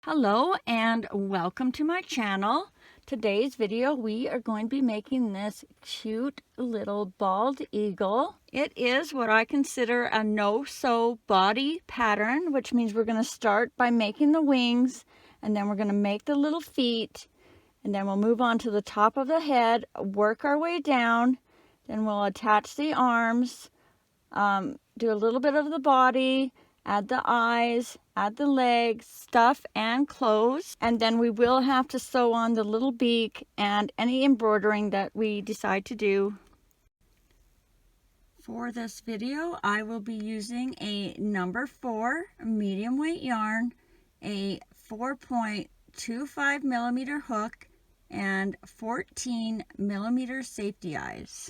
Hello and welcome to my channel. Today's video we are going to be making this cute little bald eagle. It is what I consider a no-sew body pattern, which means we're going to start by making the wings, and then we're going to make the little feet, and then we'll move on to the top of the head, work our way down, then we'll attach the arms, do a little bit of the body, add the eyes, add the legs, stuff and clothes, and then we will have to sew on the little beak and any embroidering that we decide to do. For this video, I will be using a number 4 medium weight yarn, a 4.25 millimeter hook, and 14 millimeter safety eyes.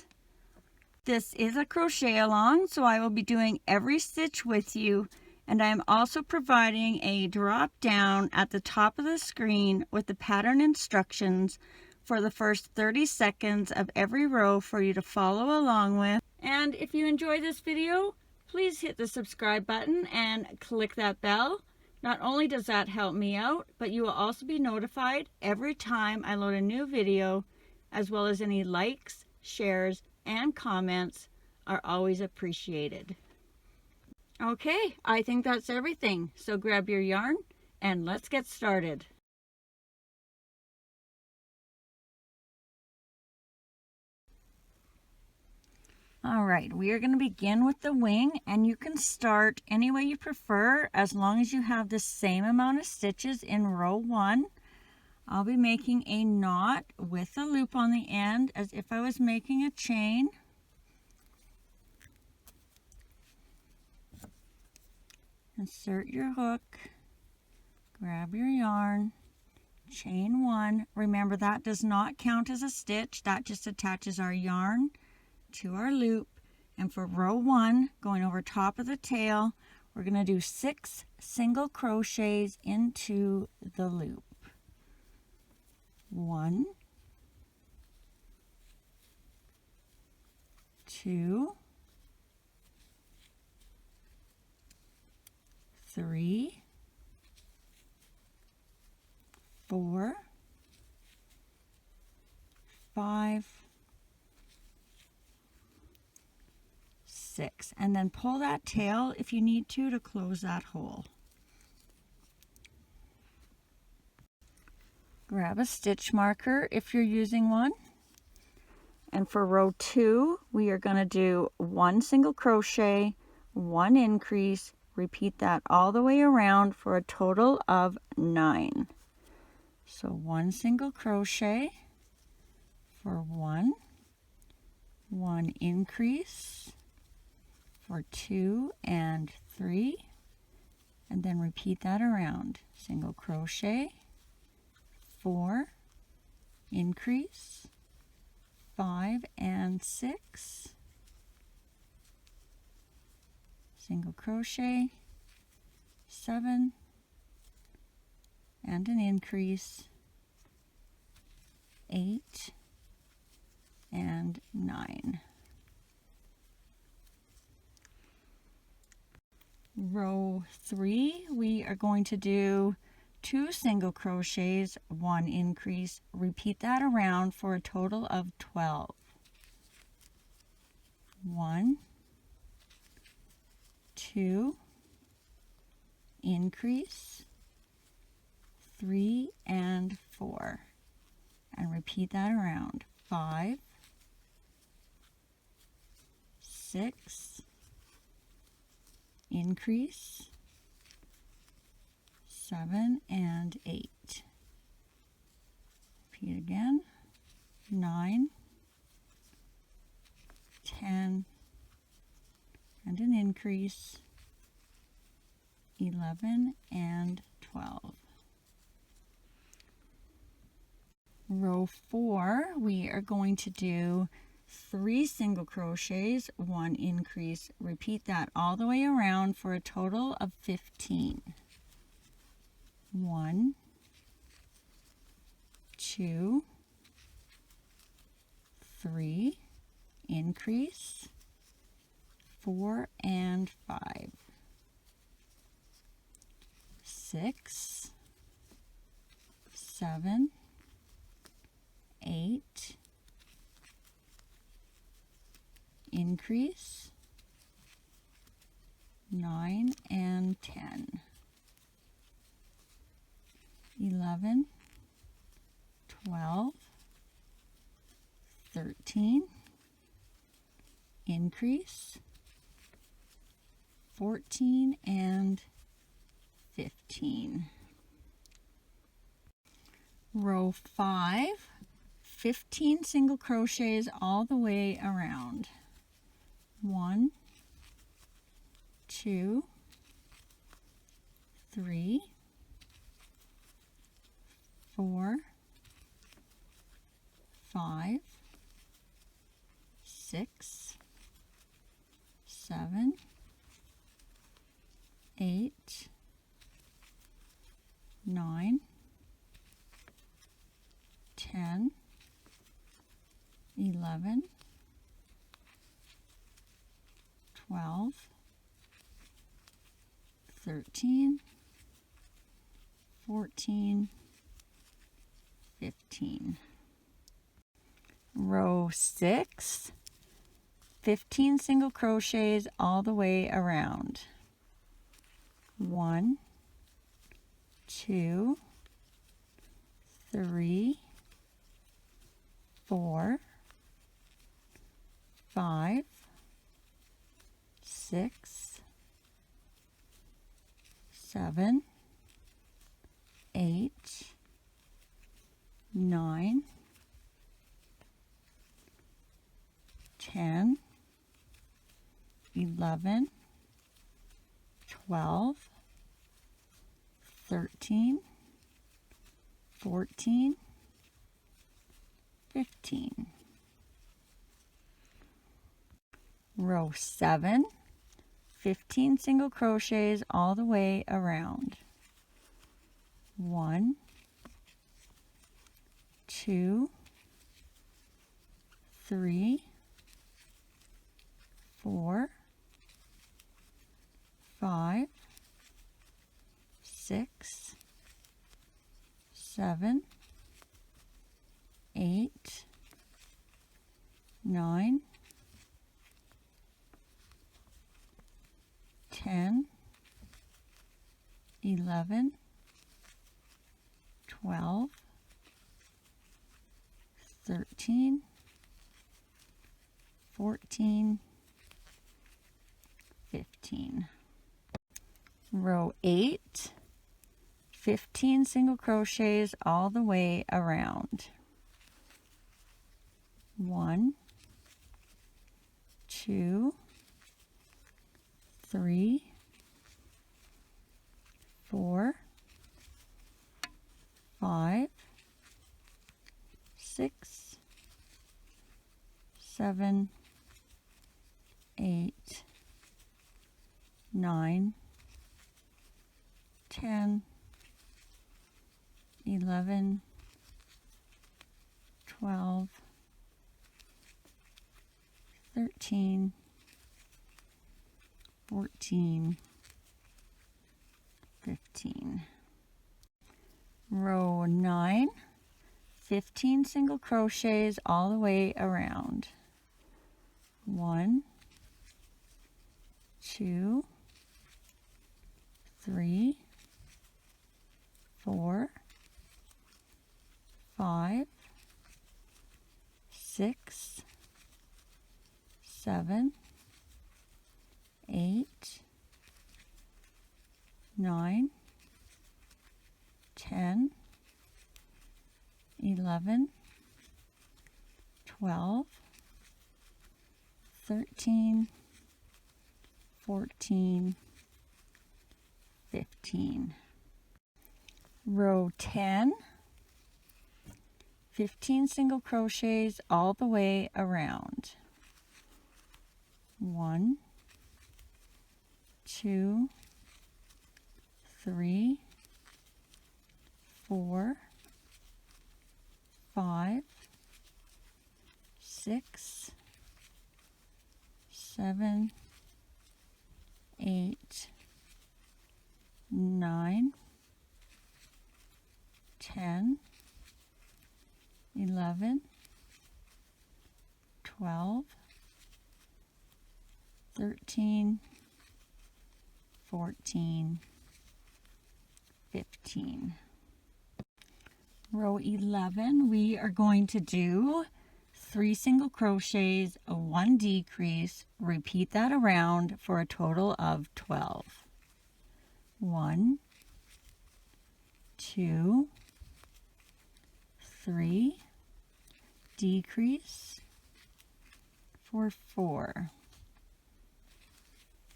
This is a crochet along, so I will be doing every stitch with you. And I am also providing a drop down at the top of the screen with the pattern instructions for the first 30 seconds of every row for you to follow along with. And if you enjoy this video, please hit the subscribe button and click that bell. Not only does that help me out, but you will also be notified every time I load a new video, as well as any likes, shares, and comments are always appreciated. Okay, I think that's everything. So grab your yarn and let's get started. All right, we are going to begin with the wing, and you can start any way you prefer as long as you have the same amount of stitches in row 1. I'll be making a knot with a loop on the end as if I was making a chain. Insert your hook, grab your yarn, chain 1. Remember, that does not count as a stitch. That just attaches our yarn to our loop. And for row 1, going over top of the tail, we're going to do 6 single crochets into the loop. 1, 2, 3, 4, 5, 6, and then pull that tail if you need to close that hole. Grab a stitch marker if you're using one. And for row 2, we are going to do 1 single crochet, 1 increase. Repeat that all the way around for a total of 9. So 1 single crochet for 1, 1 increase for 2 and 3, and then repeat that around. Single crochet, 4, increase, 5 and 6, single crochet, 7, and an increase, 8 and 9. Row 3, we are going to do 2 single crochets, 1 increase. Repeat that around for a total of 12. 1, 2, increase, 3 and 4, and repeat that around. 5, 6, increase, 7 and 8. Repeat again. 9, 10, and an increase, 11 and 12. Row 4, we are going to do 3 single crochets, 1 increase. Repeat that all the way around for a total of 15. 1, 2, 3, increase, 4 and 5, 6, 7, 8, increase, 9 and 10, 11, 12, 13, increase, 14 and 15. Row 5, 15 single crochets all the way around. 1, 2, 3, 4, 5, 6, 7, 8, 9, 10, 11, 12, 13, 14, 15. Row 6, 15 single crochets all the way around. 1, 2, 3, 4, 5, 6, 7, 8, 9, 10, 11, 12, 13, 14, 15. Row 7, 15 single crochets all the way around. 1, 2, 3, 4, 5, 6, 7, 8, 9, 10, 11, 12, 13, 14, 15. Row 8, 15 single crochets all the way around. 1, 2, 3, 4, 5, 6, 7, 8, 9, 10, 11, 12, 13, 14, 15. Row 9, 15 single crochets all the way around. 1, 2, 3, 4, 5, 6, 7, 8, 9, 10, 11, 12, 13, 14, 15. Row 10, 15 single crochets all the way around. 1, 2, 3, 4, 5, 6, 7, 8, 9, 10, 12, 13, 14, 15. Row 11, we are going to do 3 single crochets, a 1 decrease, repeat that around for a total of 12. 1, 2, 3, decrease for 4,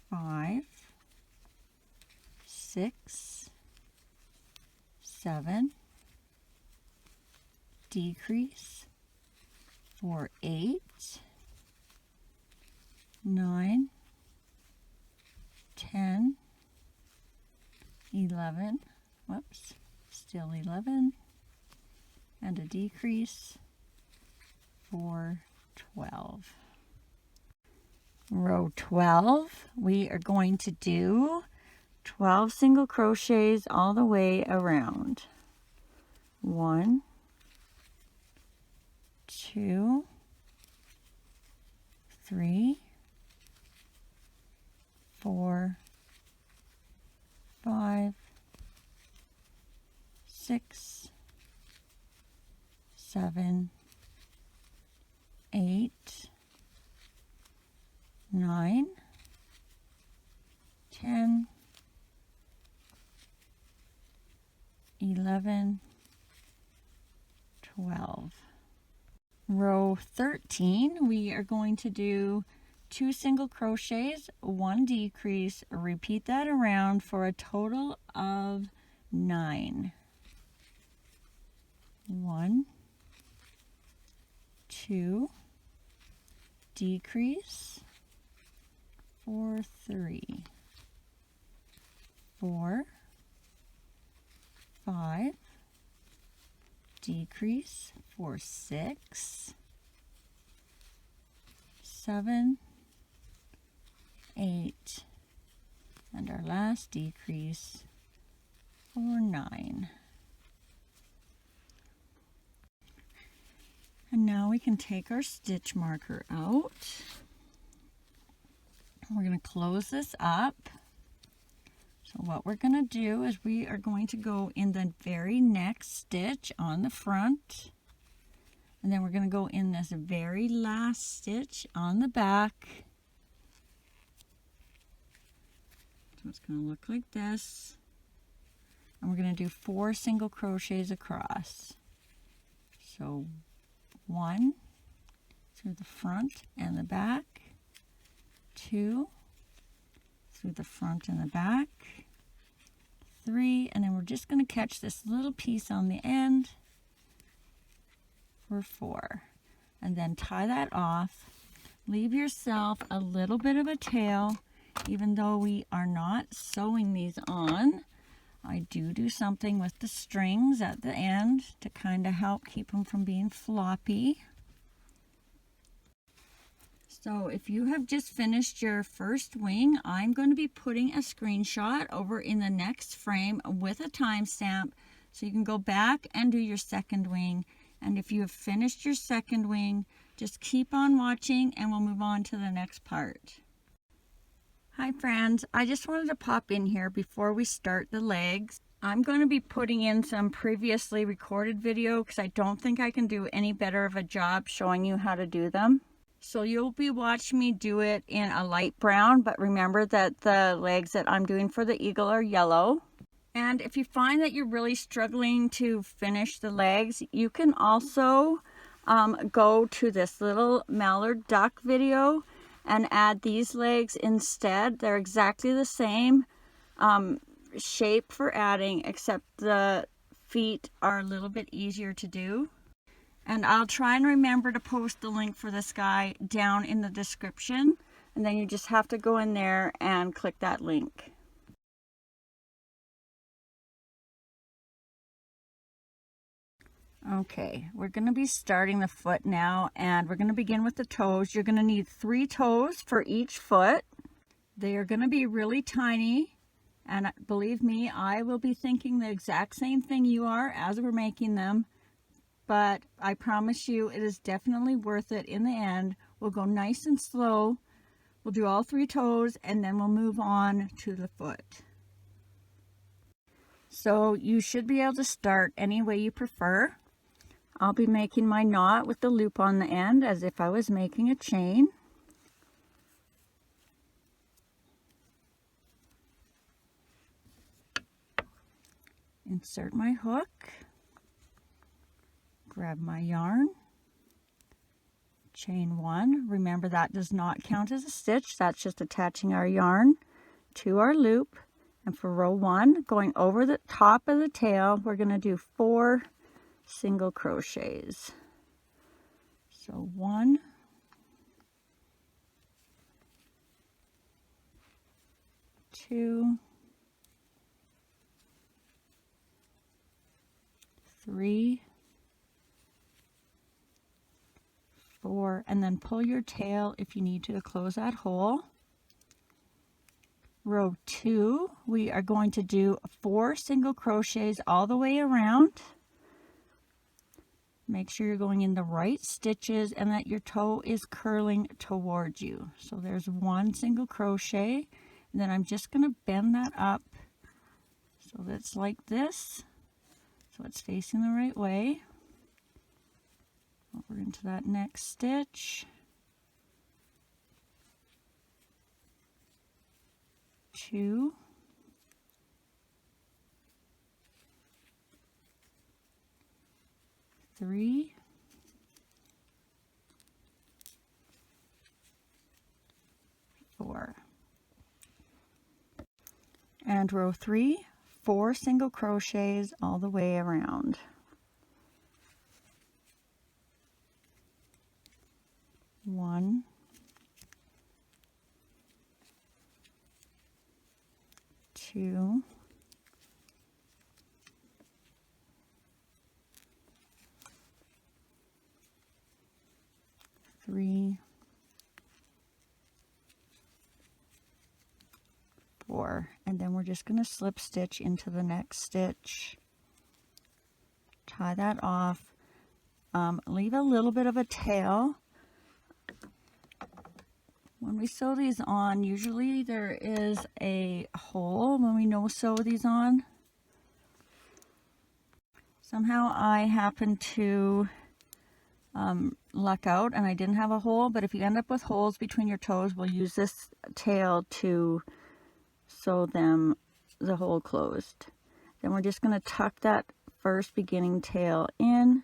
5, 6, 7, decrease for 8, 9, 10, 11, whoops, still 11, and a decrease for 12. Row 12, we are going to do 12 single crochets all the way around. 1, 2, 3, 4, 5, 6, 7, 8, 9, 10, 11, 12. Row 13, we are going to do 2 single crochets, 1 decrease, repeat that around for a total of 9. 1, 2, decrease for 3, 4, 5, decrease for 6, 7, 8, and our last decrease for 9. And now we can take our stitch marker out. We're going to close this up. So what we're going to do is we are going to go in the very next stitch on the front. And then we're going to go in this very last stitch on the back. So it's going to look like this. And we're going to do 4 single crochets across. So 1 through the front and the back, 2 through the front and the back, 3, and then we're just going to catch this little piece on the end for 4, and then tie that off. Leave yourself a little bit of a tail. Even though we are not sewing these on, I do something with the strings at the end to kind of help keep them from being floppy. So if you have just finished your first wing, I'm going to be putting a screenshot over in the next frame with a timestamp so you can go back and do your second wing. And if you have finished your second wing, just keep on watching and we'll move on to the next part. Hi friends, I just wanted to pop in here before we start the legs. I'm going to be putting in some previously recorded video because I don't think I can do any better of a job showing you how to do them. So you'll be watching me do it in a light brown, but remember that the legs that I'm doing for the eagle are yellow. And if you find that you're really struggling to finish the legs, you can also go to this little mallard duck video and add these legs instead. They're exactly the same shape for adding, except the feet are a little bit easier to do. And I'll try and remember to post the link for this guy down in the description, and then you just have to go in there and click that link. Okay, we're going to be starting the foot now, and we're going to begin with the toes. You're going to need 3 toes for each foot. They are going to be really tiny, and believe me, I will be thinking the exact same thing you are as we're making them. But I promise you it is definitely worth it in the end We'll go nice and slow. We'll do all 3 toes and then we'll move on to the foot. So you should be able to start any way you prefer. I'll be making my knot with the loop on the end as if I was making a chain. Insert my hook, grab my yarn, chain 1. Remember that does not count as a stitch, that's just attaching our yarn to our loop. And for row 1, going over the top of the tail, we're going to do 4 single crochets. So 1, 2, 3, 4, and then pull your tail if you need to close that hole. Row 2, we are going to do 4 single crochets all the way around. Make sure you're going in the right stitches and that your toe is curling towards you. So there's 1 single crochet, and then I'm just going to bend that up so that's like this, so it's facing the right way. Over into that next stitch. 2, 3, 4. And row 3, 4 single crochets all the way around. 1, 2, 3, 4, and then we're just going to slip stitch into the next stitch. Tie that off. Leave a little bit of a tail. When we sew these on, usually there is a hole when we no sew these on. Somehow I happened to luck out and I didn't have a hole, but if you end up with holes between your toes, we'll use this tail to sew them the hole closed. Then we're just going to tuck that first beginning tail in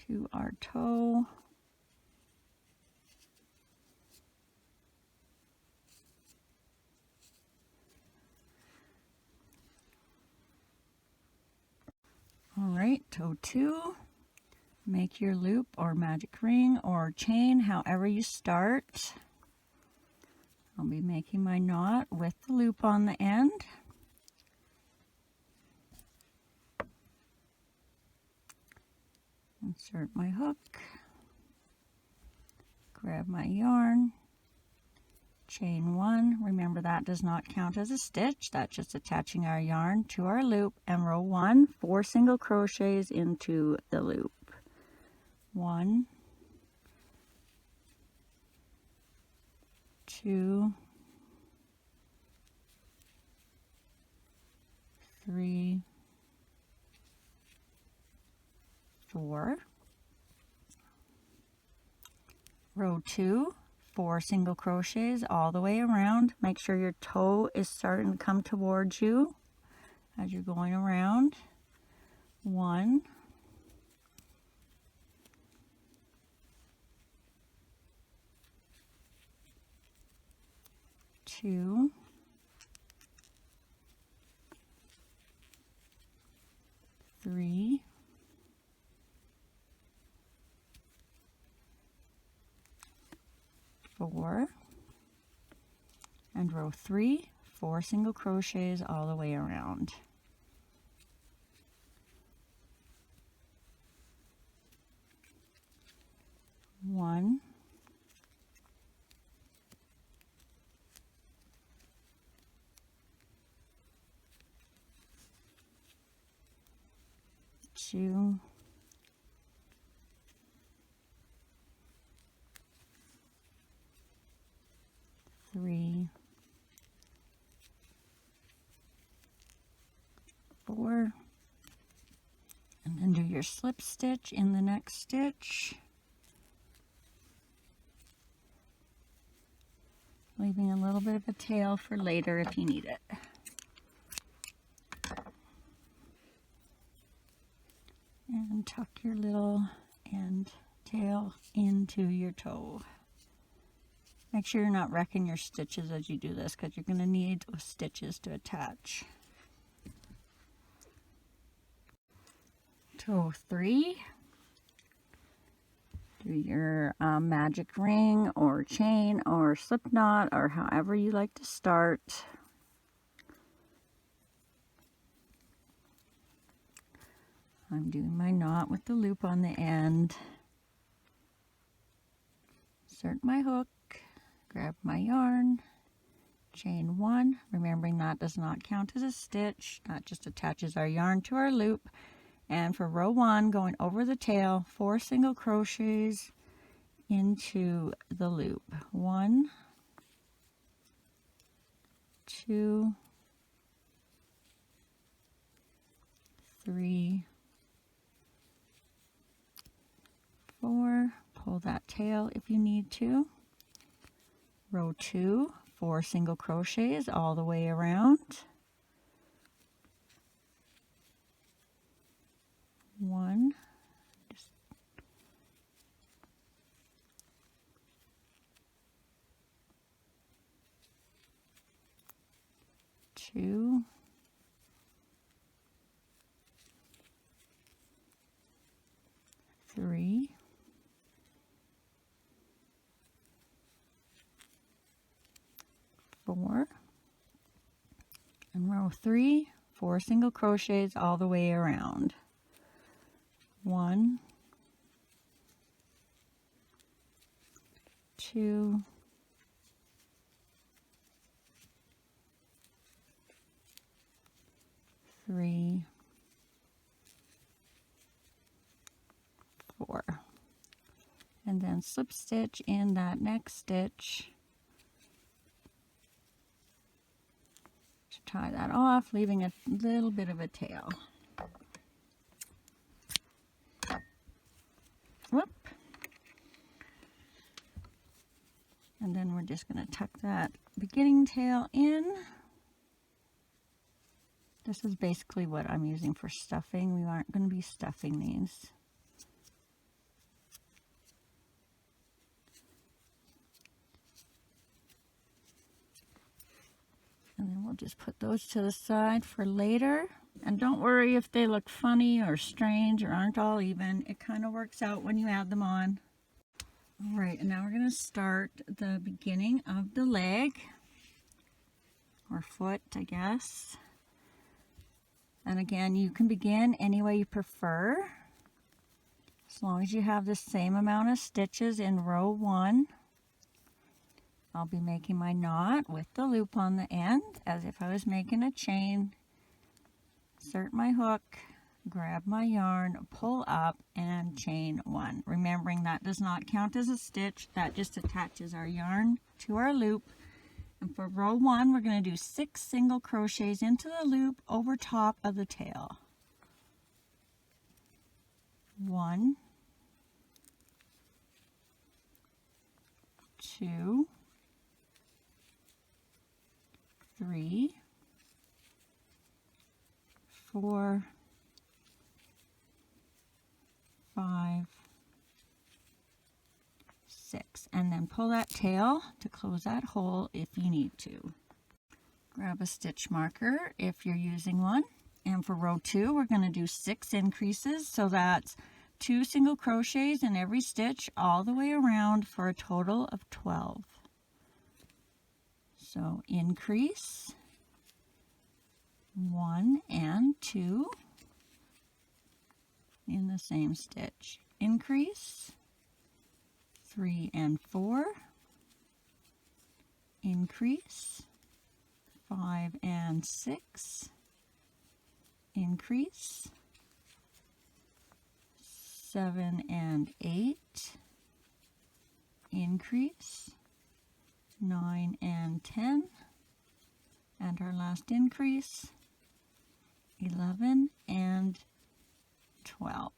to our toe. All right, toe 2, make your loop or magic ring or chain, however you start. I'll be making my knot with the loop on the end. Insert my hook, grab my yarn, chain 1. Remember that does not count as a stitch, that's just attaching our yarn to our loop. And row 1, 4 single crochets into the loop. 1, 2, 3, 4. Row 2, 4 single crochets all the way around. Make sure your toe is starting to come towards you as you're going around. 1, 2, 3, 4, and row 3, 4 single crochets all the way around. 1, 2, your slip stitch in the next stitch, leaving a little bit of a tail for later if you need it. And tuck your little end tail into your toe. Make sure you're not wrecking your stitches as you do this, because you're going to need those stitches to attach. Toe 3. Do your magic ring or chain or slip knot or however you like to start. I'm doing my knot with the loop on the end. Insert my hook, grab my yarn, chain 1, remembering that does not count as a stitch, that just attaches our yarn to our loop. And for row 1, going over the tail, 4 single crochets into the loop. 1, 2, 3, 4. Pull that tail if you need to. Row 2, 4 single crochets all the way around. 1, just 2, 3, 4, and row 3, 4 single crochets all the way around. 1, 2, 3, 4, and then slip stitch in that next stitch to tie that off, leaving a little bit of a tail. Whoop. And then we're just going to tuck that beginning tail in. This is basically what I'm using for stuffing. We aren't going to be stuffing these. And then we'll just put those to the side for later. And don't worry if they look funny or strange or aren't all even. It kind of works out when you add them on. All right, and now we're going to start the beginning of the leg, or foot, I guess. And again, you can begin any way you prefer, as long as you have the same amount of stitches in row 1. I'll be making my knot with the loop on the end, as if I was making a chain. Insert my hook, grab my yarn, pull up, and chain 1. Remembering that does not count as a stitch, that just attaches our yarn to our loop. And for row 1, we're going to do 6 single crochets into the loop over top of the tail. 1, 2, 3, 4, 5, 6, and then pull that tail to close that hole if you need to. Grab a stitch marker if you're using one, and for row 2 we're going to do 6 increases, so that's 2 single crochets in every stitch all the way around for a total of 12. So increase 1 and 2 in the same stitch, increase 3 and 4, increase 5 and 6, increase 7 and 8, increase 9 and 10, and our last increase 11 and 12.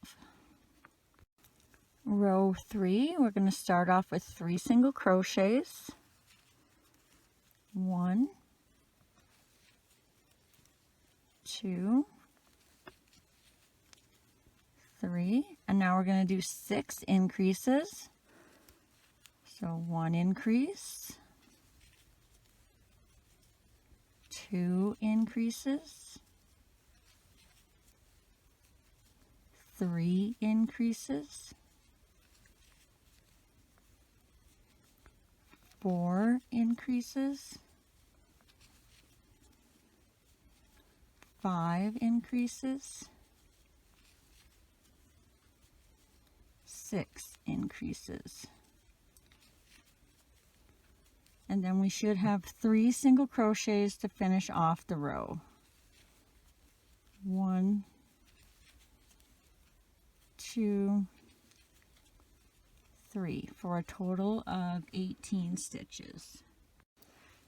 Row 3, we're going to start off with 3 single crochets. 1, 2, 3, and now we're going to do 6 increases. So 1 increase, 2 increases, 3 increases, 4 increases, 5 increases, 6 increases. And then we should have 3 single crochets to finish off the row. 1, 2, 3 for a total of 18 stitches.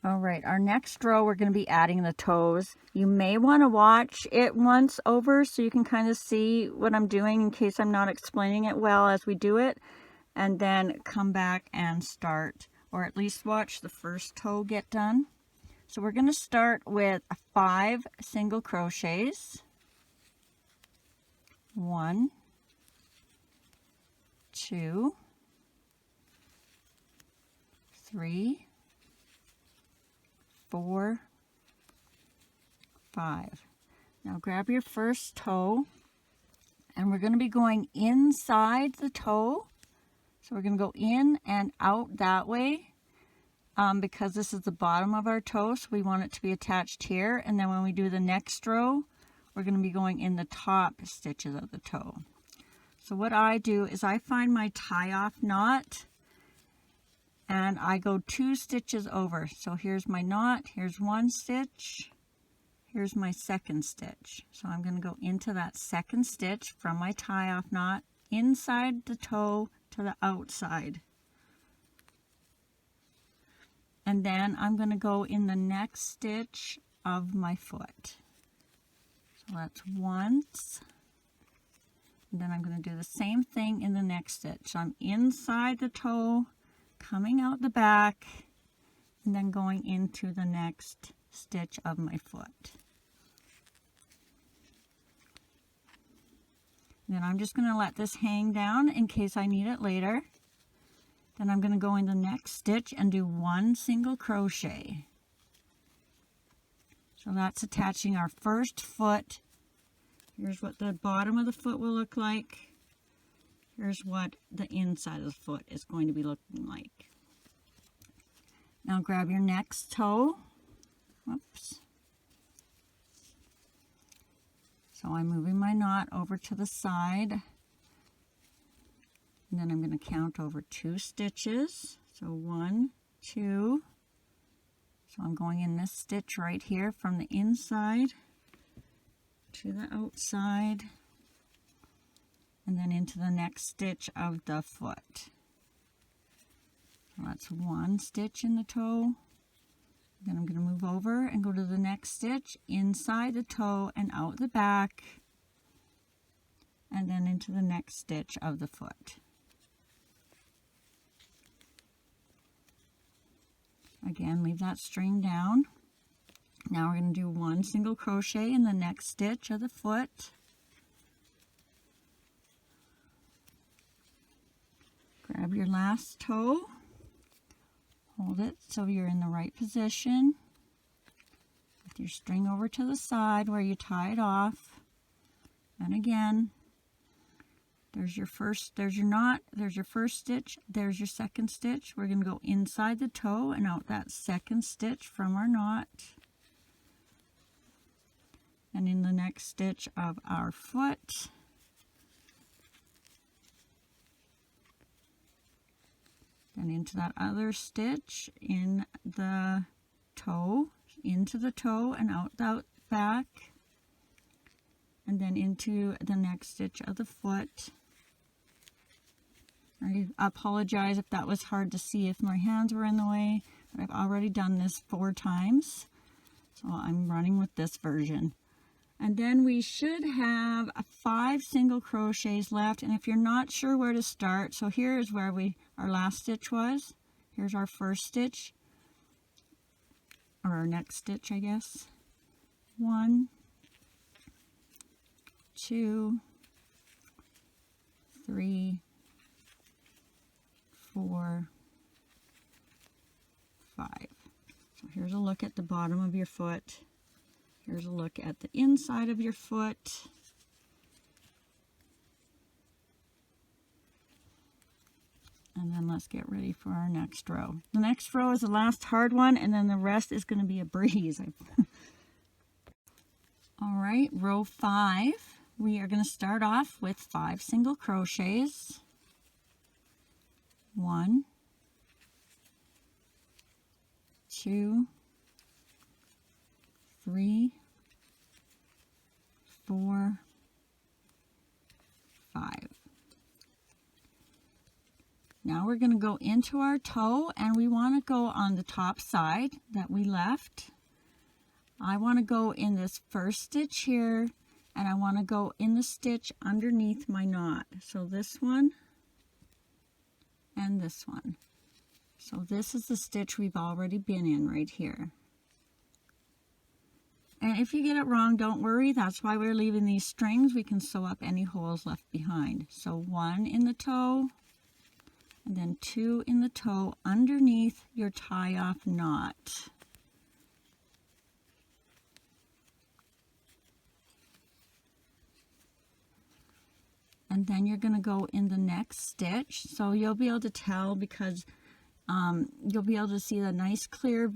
All right, our next row we're going to be adding the toes. You may want to watch it once over so you can kind of see what I'm doing in case I'm not explaining it well as we do it, and then come back and start, or at least watch the first toe get done. So we're going to start with 5 single crochets. 1, 2, 3, 4, 5. Now grab your first toe, and we're going to be going inside the toe. So we're going to go in and out that way because this is the bottom of our toe, so we want it to be attached here. And then when we do the next row, we're going to be going in the top stitches of the toe. So what I do is I find my tie-off knot, and I go 2 stitches over. So here's my knot, here's 1 stitch, here's my second stitch. So I'm going to go into that second stitch from my tie-off knot inside the toe to the outside. And then I'm going to go in the next stitch of my foot. So that's once. And then I'm going to do the same thing in the next stitch. So I'm inside the toe, coming out the back, and then going into the next stitch of my foot. And then I'm just going to let this hang down in case I need it later. Then I'm going to go in the next stitch and do 1 single crochet. So that's attaching our first foot. Here's what the bottom of the foot will look like. Here's what the inside of the foot is going to be looking like. Now grab your next toe. Whoops. So I'm moving my knot over to the side. And then I'm going to count over 2 stitches. So 1, 2. So I'm going in this stitch right here from the inside to the outside, and then into the next stitch of the foot. So that's 1 stitch in the toe. Then I'm going to move over and go to the next stitch inside the toe and out the back, and then into the next stitch of the foot. Again, leave that string down. Now we're going to do 1 single crochet in the next stitch of the foot. Grab your last toe, hold it so you're in the right position with your string over to the side where you tie it off. And again, there's your knot, there's your first stitch, there's your second stitch. We're going to go inside the toe and out that second stitch from our knot. And in the next stitch of our foot. Then into that other stitch in the toe, into the toe and out the back. And then into the next stitch of the foot. I apologize if that was hard to see if my hands were in the way, but I've already done this 4 times, so I'm running with this version. And then we should have 5 single crochets left. And if you're not sure where to start, so here is where our last stitch was. Here's our first stitch, or our next stitch, I guess. 1, 2, 3, 4, 5. So here's a look at the bottom of your foot. Here's a look at the inside of your foot. And then let's get ready for our next row. The next row is the last hard one, and then the rest is going to be a breeze. All right, row 5. We are going to start off with 5 single crochets. 1, 2, 3, 4, 5. Now we're going to go into our toe, and we want to go on the top side that we left. I want to go in this first stitch here, and I want to go in the stitch underneath my knot. So this one and this one. So this is the stitch we've already been in right here. And if you get it wrong, don't worry. That's why we're leaving these strings. We can sew up any holes left behind. So 1 in the toe, and then 2 in the toe underneath your tie-off knot. And then you're going to go in the next stitch. So you'll be able to tell because you'll be able to see the nice clear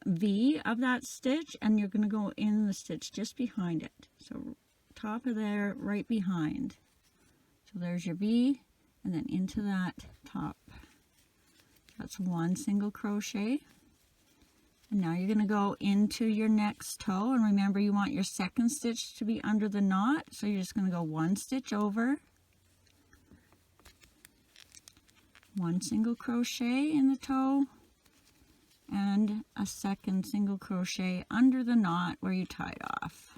V of that stitch, and you're going to go in the stitch just behind it. So top of there, right behind. So there's your V, and then into that top. That's 1 single crochet. And now you're going to go into your next toe, and remember you want your second stitch to be under the knot, so you're just going to go 1 stitch over, 1 single crochet in the toe, and a second single crochet under the knot where you tied off.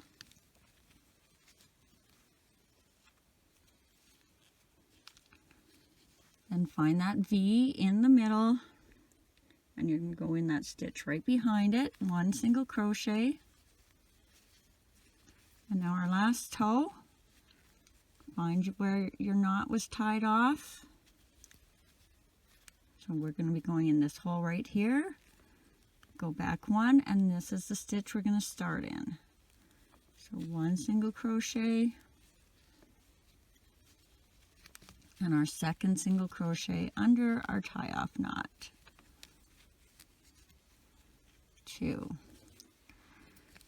Then find that V in the middle, and you're going to go in that stitch right behind it, 1 single crochet. And now our last toe, find where your knot was tied off. So we're going to be going in this hole right here, go back 1, and this is the stitch we're going to start in. So 1 single crochet, and our second single crochet under our tie-off knot. 2.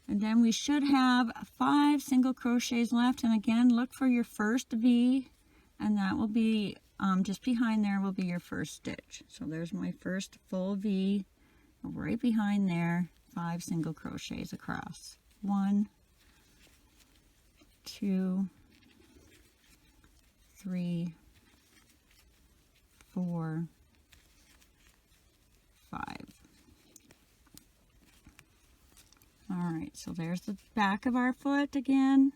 And then we should have 5 single crochets left, and again look for your first V, and that will be just behind there will be your first stitch. So there's my first full V, right behind there, 5 single crochets across. 1, 2, 3, 4, 5. All right, so there's the back of our foot again.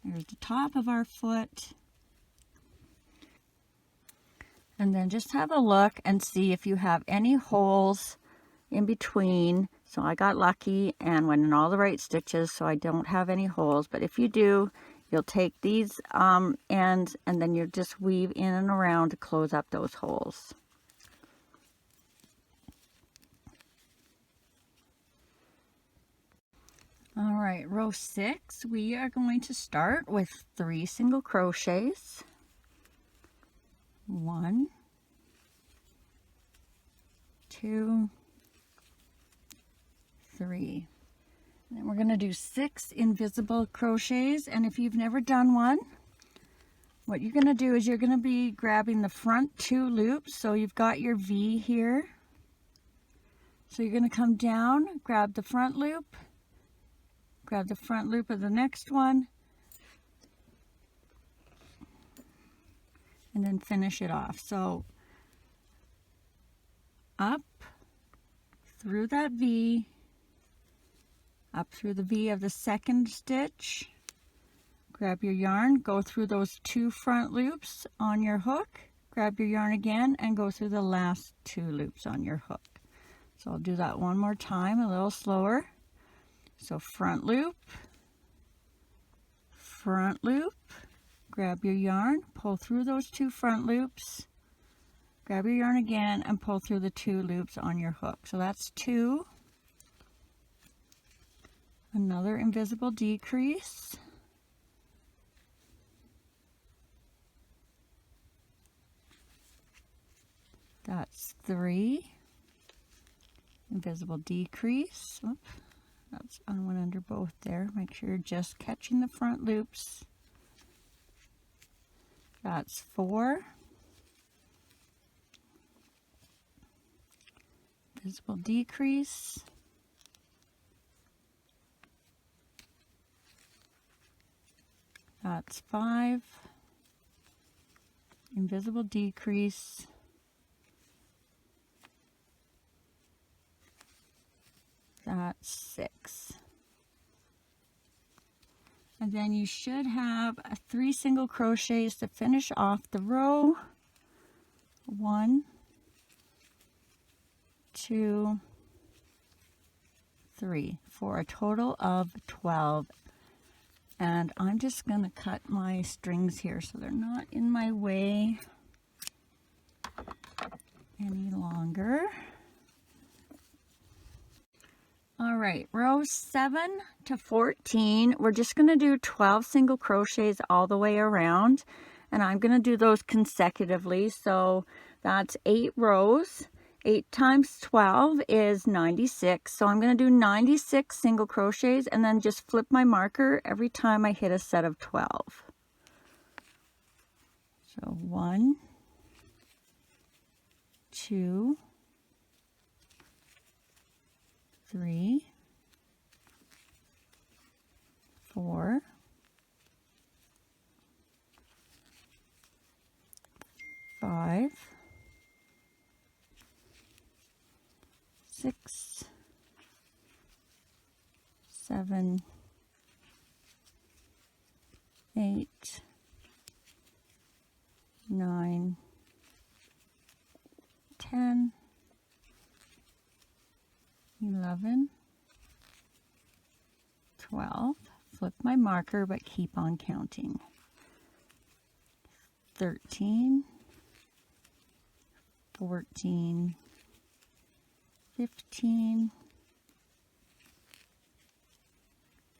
There's the top of our foot. And then just have a look and see if you have any holes in between. So I got lucky and went in all the right stitches, so I don't have any holes. But if you do, you'll take these ends, and then you'll just weave in and around to close up those holes. All right, row 6, we are going to start with 3 single crochets. 1, 2, 3. Then we're going to do 6 invisible crochets, and if you've never done one, what you're going to do is you're going to be grabbing the front 2 loops. So you've got your V here. So you're going to come down, grab the front loop, grab the front loop of the next one, and then finish it off. So up through that V, up through the V of the second stitch, grab your yarn, go through those 2 front loops on your hook, grab your yarn again, and go through the last 2 loops on your hook. So I'll do that one more time, a little slower. So front loop, grab your yarn, pull through those 2 front loops, grab your yarn again, and pull through the 2 loops on your hook. So that's 2. Another invisible decrease. That's 3. Invisible decrease. Oops, I went under both there. Make sure you're just catching the front loops. That's 4. Invisible decrease. That's 5. Invisible decrease. That's 6. And then you should have 3 single crochets to finish off the row. 1, 2, 3, for a total of 12. And I'm just going to cut my strings here so they're not in my way any longer. All right, rows 7 to 14, we're just going to do 12 single crochets all the way around, and I'm going to do those consecutively. So that's 8 rows. 8 times 12 is 96. So I'm going to do 96 single crochets and then just flip my marker every time I hit a set of 12. So 1, 2, 3, 4, 5, 6, 7, 8, 9, 10, 11, 12, flip my marker but keep on counting, 13, 14, 15,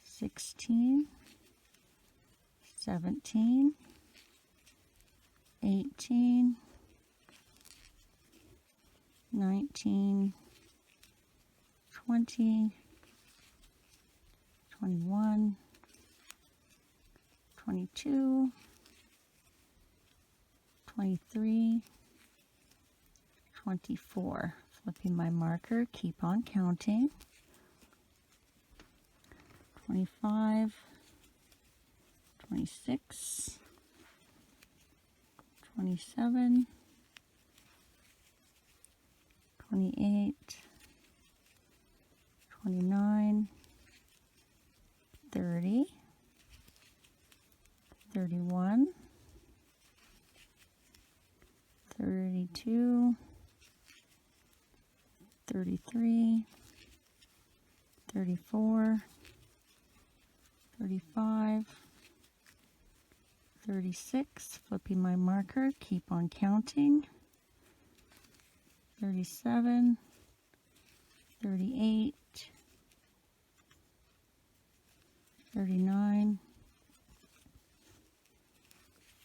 16, 17, 18, 19, 20, 21, 22, 23, 24. Flipping my marker, keep on counting. 25, 26, 27, 28, 29, 30, 31, 32, 33, 34, 35, 36, flipping my marker, keep on counting, 37, 38, 39,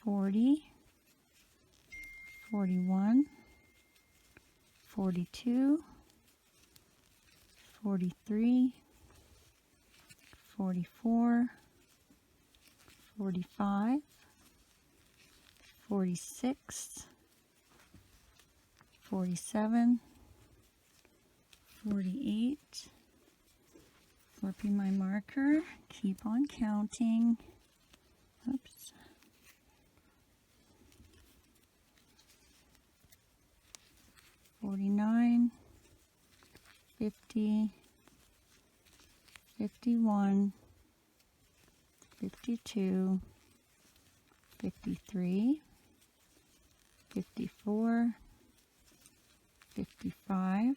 40, 41, 42, 43, 44, 45, 46, 47, 48, flipping my marker, keep on counting, oops, 49, 50, 51, 52, 53, 54, 55,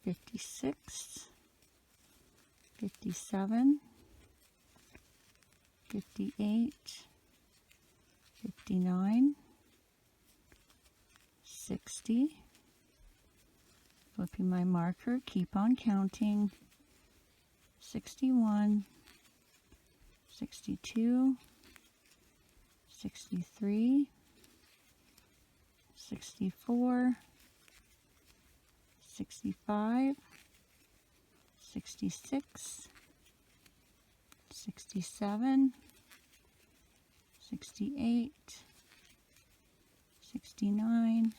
56, 57, 58, 59, 60. Flipping my marker, keep on counting. 61, 62, 63, 64, 65, 66, 67, 68, 69,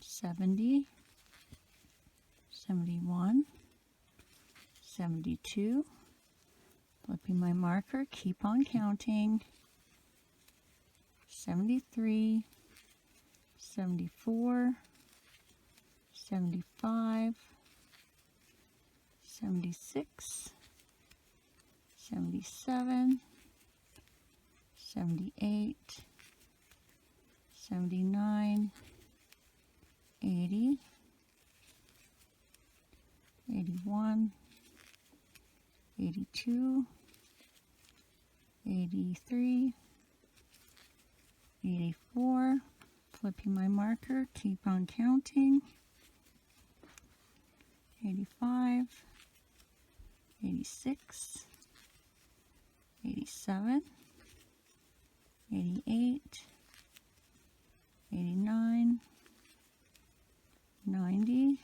70, 71, 72. Flipping my marker, keep on counting. 73, 74, 75, 76, 77, 78, 79, 80, 81, 82, 83, 84, flipping my marker, keep on counting. 85, 86, 87, 88, 89, 90,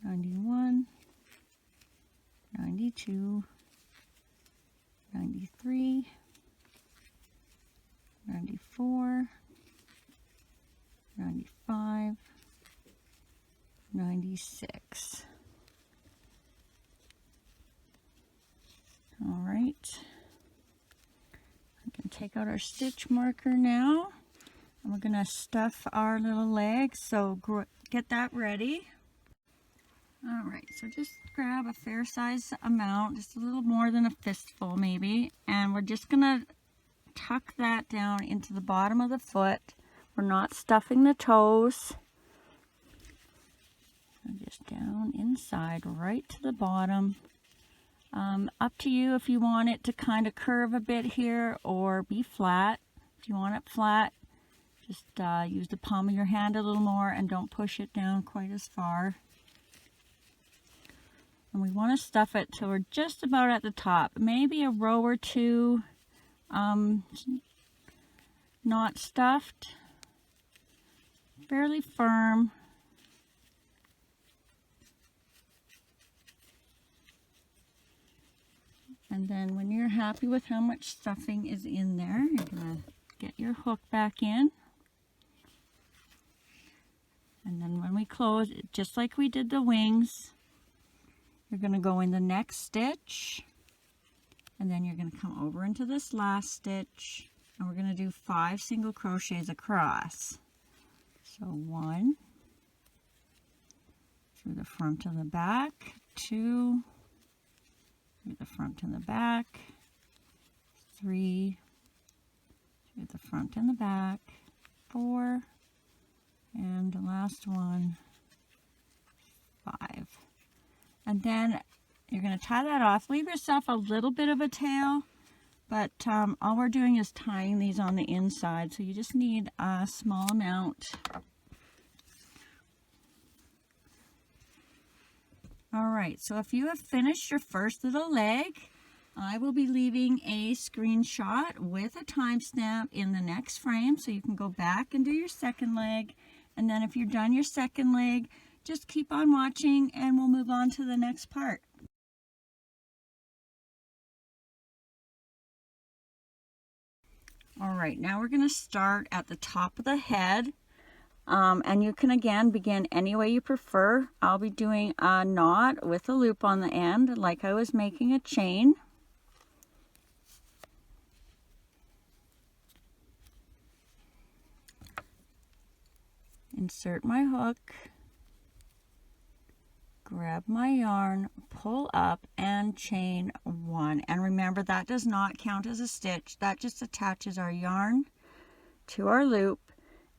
91, 92, 93, 94, 95, 96. All right. I'm going to take out our stitch marker now. And we're going to stuff our little legs, so get that ready. All right, so just grab a fair size amount, just a little more than a fistful maybe, and we're just going to tuck that down into the bottom of the foot. We're not stuffing the toes. So just down inside, right to the bottom. Up to you if you want it to kind of curve a bit here or be flat. If you want it flat, just use the palm of your hand a little more and don't push it down quite as far. And we want to stuff it till we're just about at the top. Maybe a row or two not stuffed. Fairly firm. And then when you're happy with how much stuffing is in there, you're going to get your hook back in. And then when we close, just like we did the wings, you're going to go in the next stitch. And then you're going to come over into this last stitch. And we're going to do 5 single crochets across. So 1, through the front and the back, 2, through the front and the back, 3, through the front and the back, 4, and the last one, 5. And then you're going to tie that off. Leave yourself a little bit of a tail, but all we're doing is tying these on the inside, so you just need a small amount. Alright, so if you have finished your first little leg, I will be leaving a screenshot with a timestamp in the next frame, so you can go back and do your second leg. And then if you're done your second leg, just keep on watching and we'll move on to the next part. Alright, now we're going to start at the top of the head. And you can again begin any way you prefer. I'll be doing a knot with a loop on the end, like I was making a chain. Insert my hook. grab my yarn, pull up, and chain 1. And remember, that does not count as a stitch. That just attaches our yarn to our loop.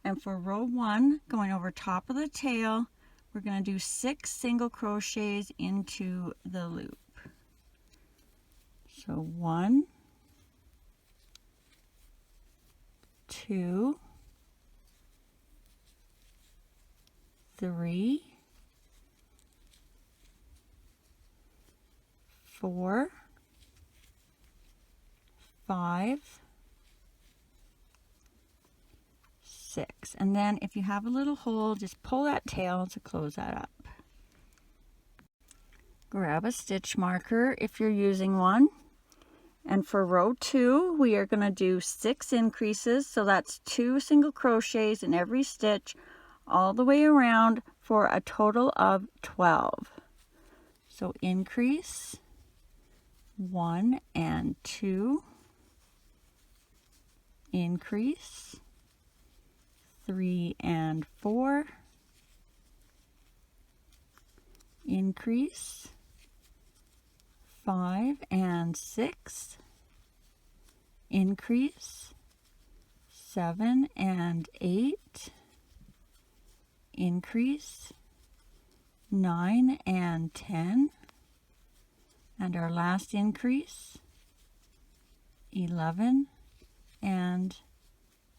And for row 1, going over top of the tail, we're going to do 6 single crochets into the loop. So 1, 2, 3, 4, 5, 6. And then if you have a little hole, just pull that tail to close that up. Grab a stitch marker if you're using one. And for row 2, we are going to do 6 increases. So that's 2 single crochets in every stitch all the way around for a total of 12. So increase 1 and 2, increase 3 and 4, increase 5 and 6, increase 7 and 8, increase 9 and 10, and our last increase 11 and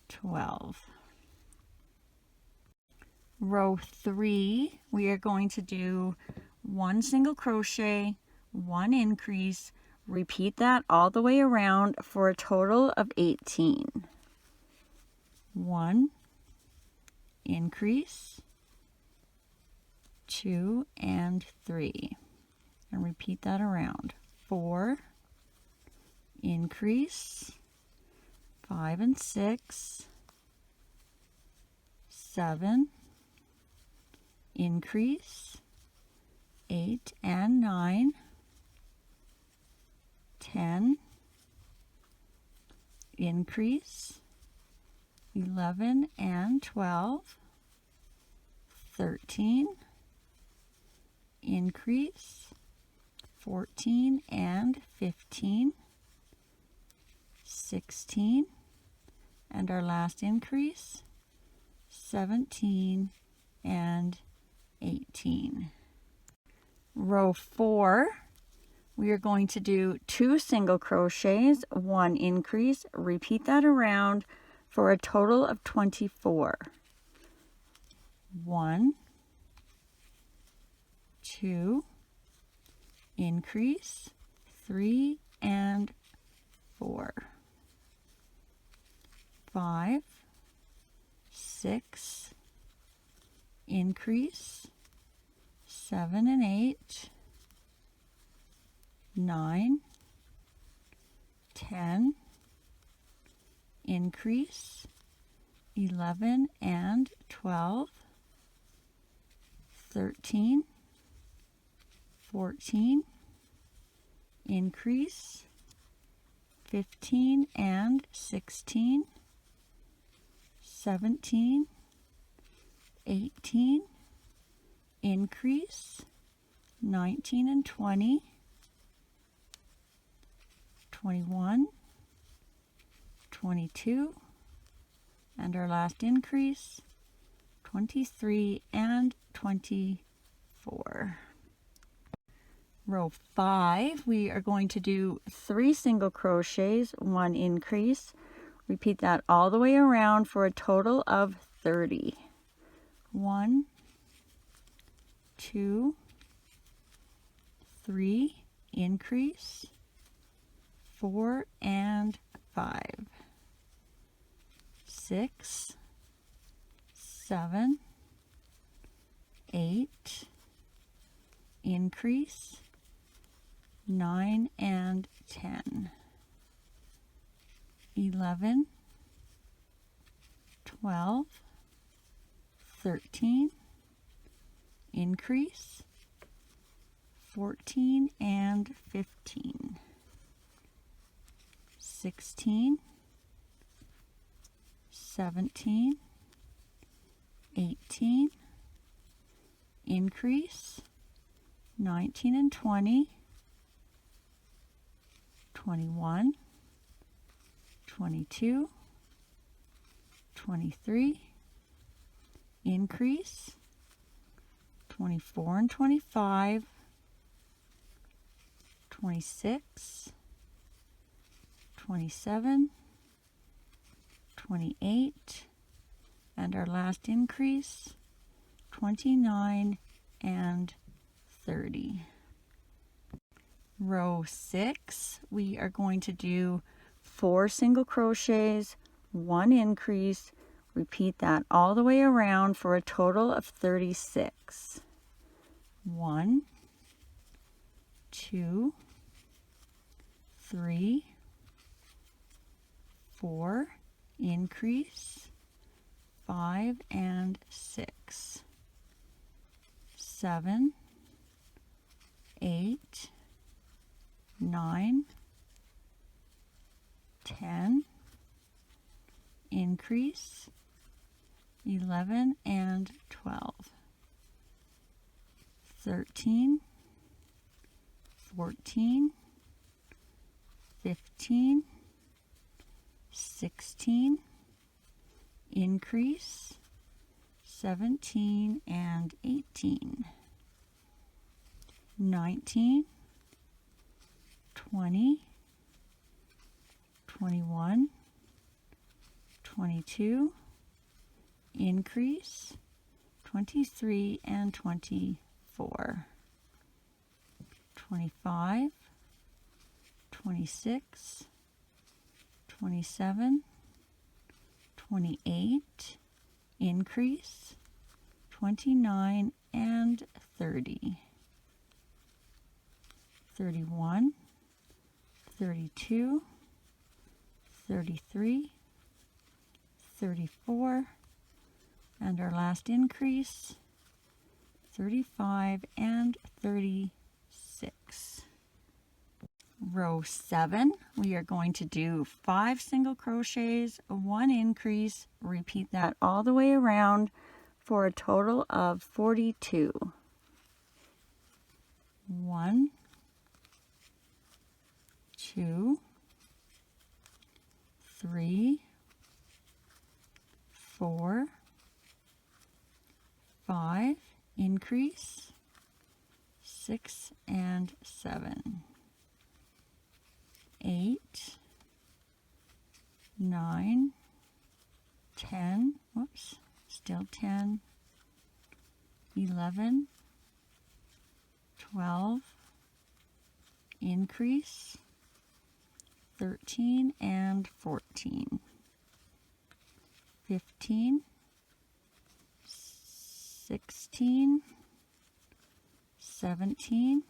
12. Row 3, we are going to do 1 single crochet, 1 increase, repeat that all the way around for a total of 18. 1 increase, 2 and 3, and repeat that around. 4 increase, 5 and 6, 7 increase, 8 and 9, 10 increase, 11 and 12, 13 increase, 14 and 15, 16, and our last increase 17 and 18. Row 4, we are going to do 2 single crochets, 1 increase, repeat that around for a total of 24. 1, 2, increase, 3 and 4, 5, 6, increase, 7 and 8, 9, 10, increase, 11 and 12, 13, 14, increase, 15 and 16, 17, 18, increase, 19 and 20, 21, 22, and our last increase, 23 and 24. Row 5, we are going to do 3 single crochets, 1 increase. Repeat that all the way around for a total of 30. 1, 2, 3, increase, 4 and 5, 6, 7, 8, increase, 9 and 10, 11, 12, 13, increase, 14 and 15, 16, 17, 18, increase, 19 and 20, 21, 22, 23, increase, 24 and 25, 26, 27, 28, and our last increase, 29 and 30. Row 6, we are going to do 4 single crochets, 1 increase. Repeat that all the way around for a total of 36. 1, 2, 3, 4, increase, 5 and 6, 7, 8, 9, 10, increase, 11 and 12, 13, 14, 15, 16, increase, 17 and 18, 19, 20, 21, 22, increase, 23 and 24, 25, 26, 27, 28, increase, 29 and 30, 31, 32, 33, 34, and our last increase, 35 and 36. Row 7, we are going to do 5 single crochets, 1 increase. Repeat that all the way around for a total of 42. 1, 2, 3, 4, 5, increase, 6 and 7, 8, 9, 10, whoops, still 10, 11, 12, increase, 13 and 14, 15, 16, 17,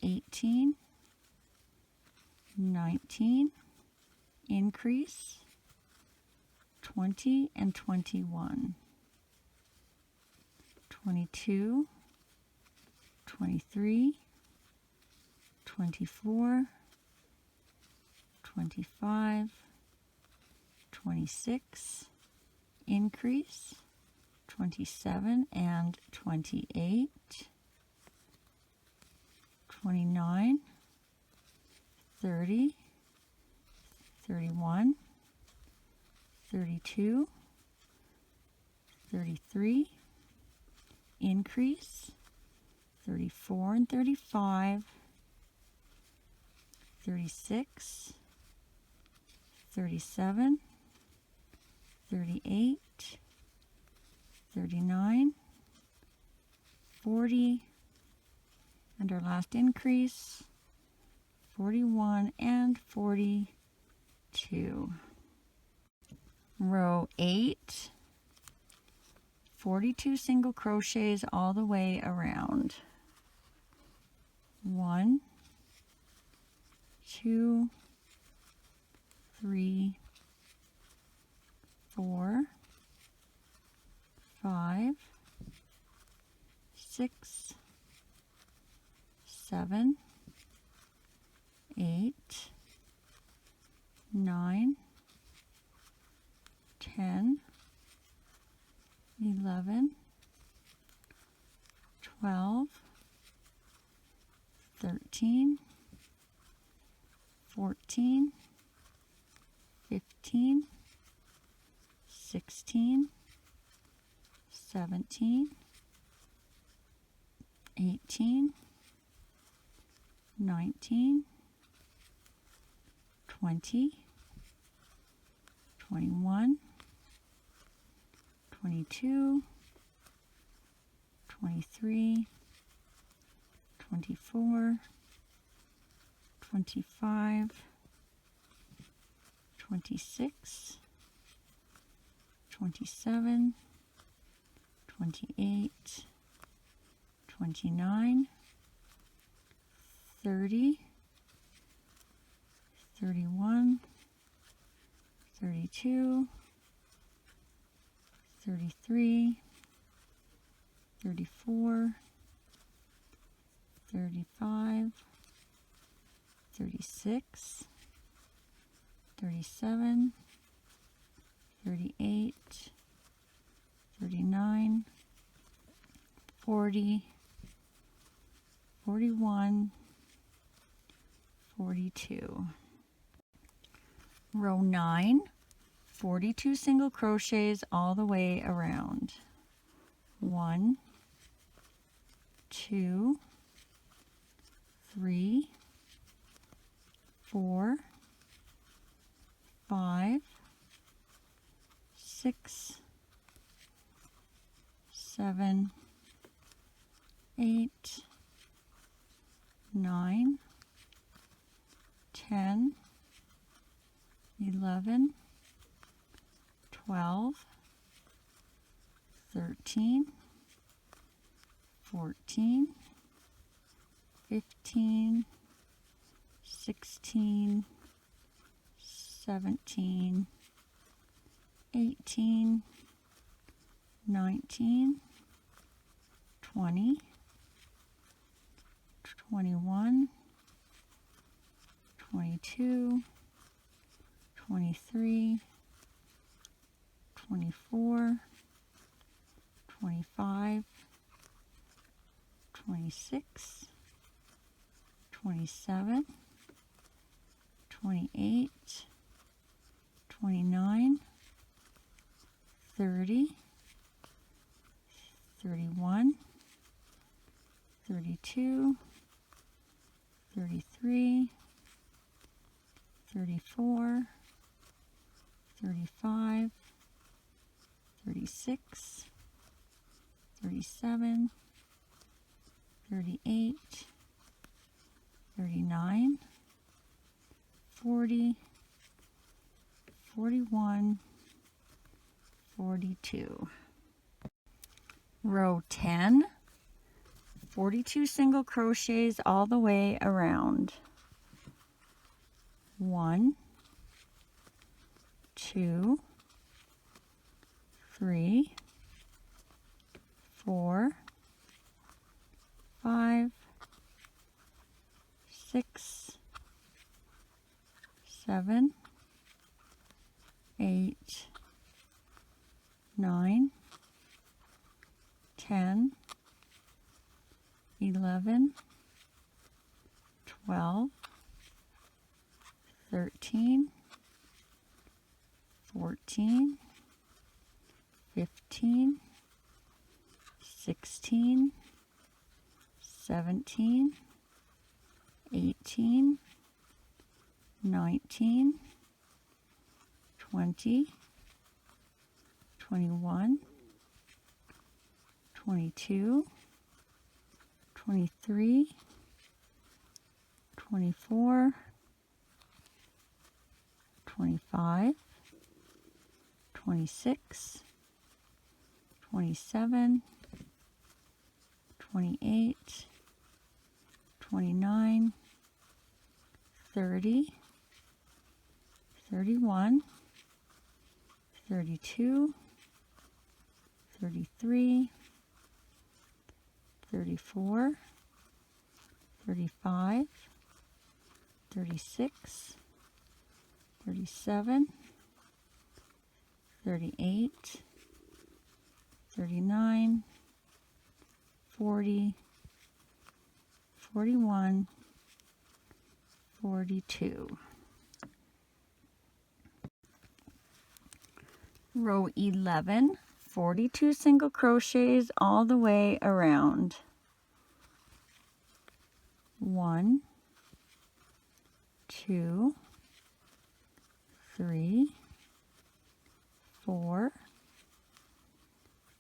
18, 19, increase, 20 and 21, 22, 23, 24, 25, 26, increase, 27 and 28, 29, 30, 31, 32, 33, increase, 34 and 35, 36, 37, 38, 39, 40, and our last increase, 41 and 42. Row 8, 42 single crochets all the way around. 1, 2, 3, 4, 5, 6, 7, 8, 9, 10, 11, 12, 13, 14, 15, 16, 17, 18, 19, 20, 21, 22, 23, 24, 25, 26, 27, 28, 29, 30, 31, 32, 33, 34, 35, 36, 37, 38, 39, 40, 41, 42. Row 9, 42 single crochets all the way around. 1, 2, 3, 4, 5, 6, 7, 8, 9, 10, 11, 12, 13, 14, 15, 16, 17, 18, 19, 20, 21, 22, 23, 24, 25, 26, 27, 28, 29, 30, 31, 32, 33, 34, 35, 36, 37, 38, 39, 40, 41, 42. Row 10, 42 single crochets all the way around. 1, 2, 3, 4, 5, 6, 7, 8, 9, 10, 11, 12, 13, 14, 15, 16, 17, 18, 19, 20, 21, 22, 23, 24, 25, 26, 27, 28, 29, 30, 31, 32, 33, 34, 35, 36, 37, 38, 39, 40, 41, 42. Row 11, 42 single crochets all the way around. 1, 2, 3, 4,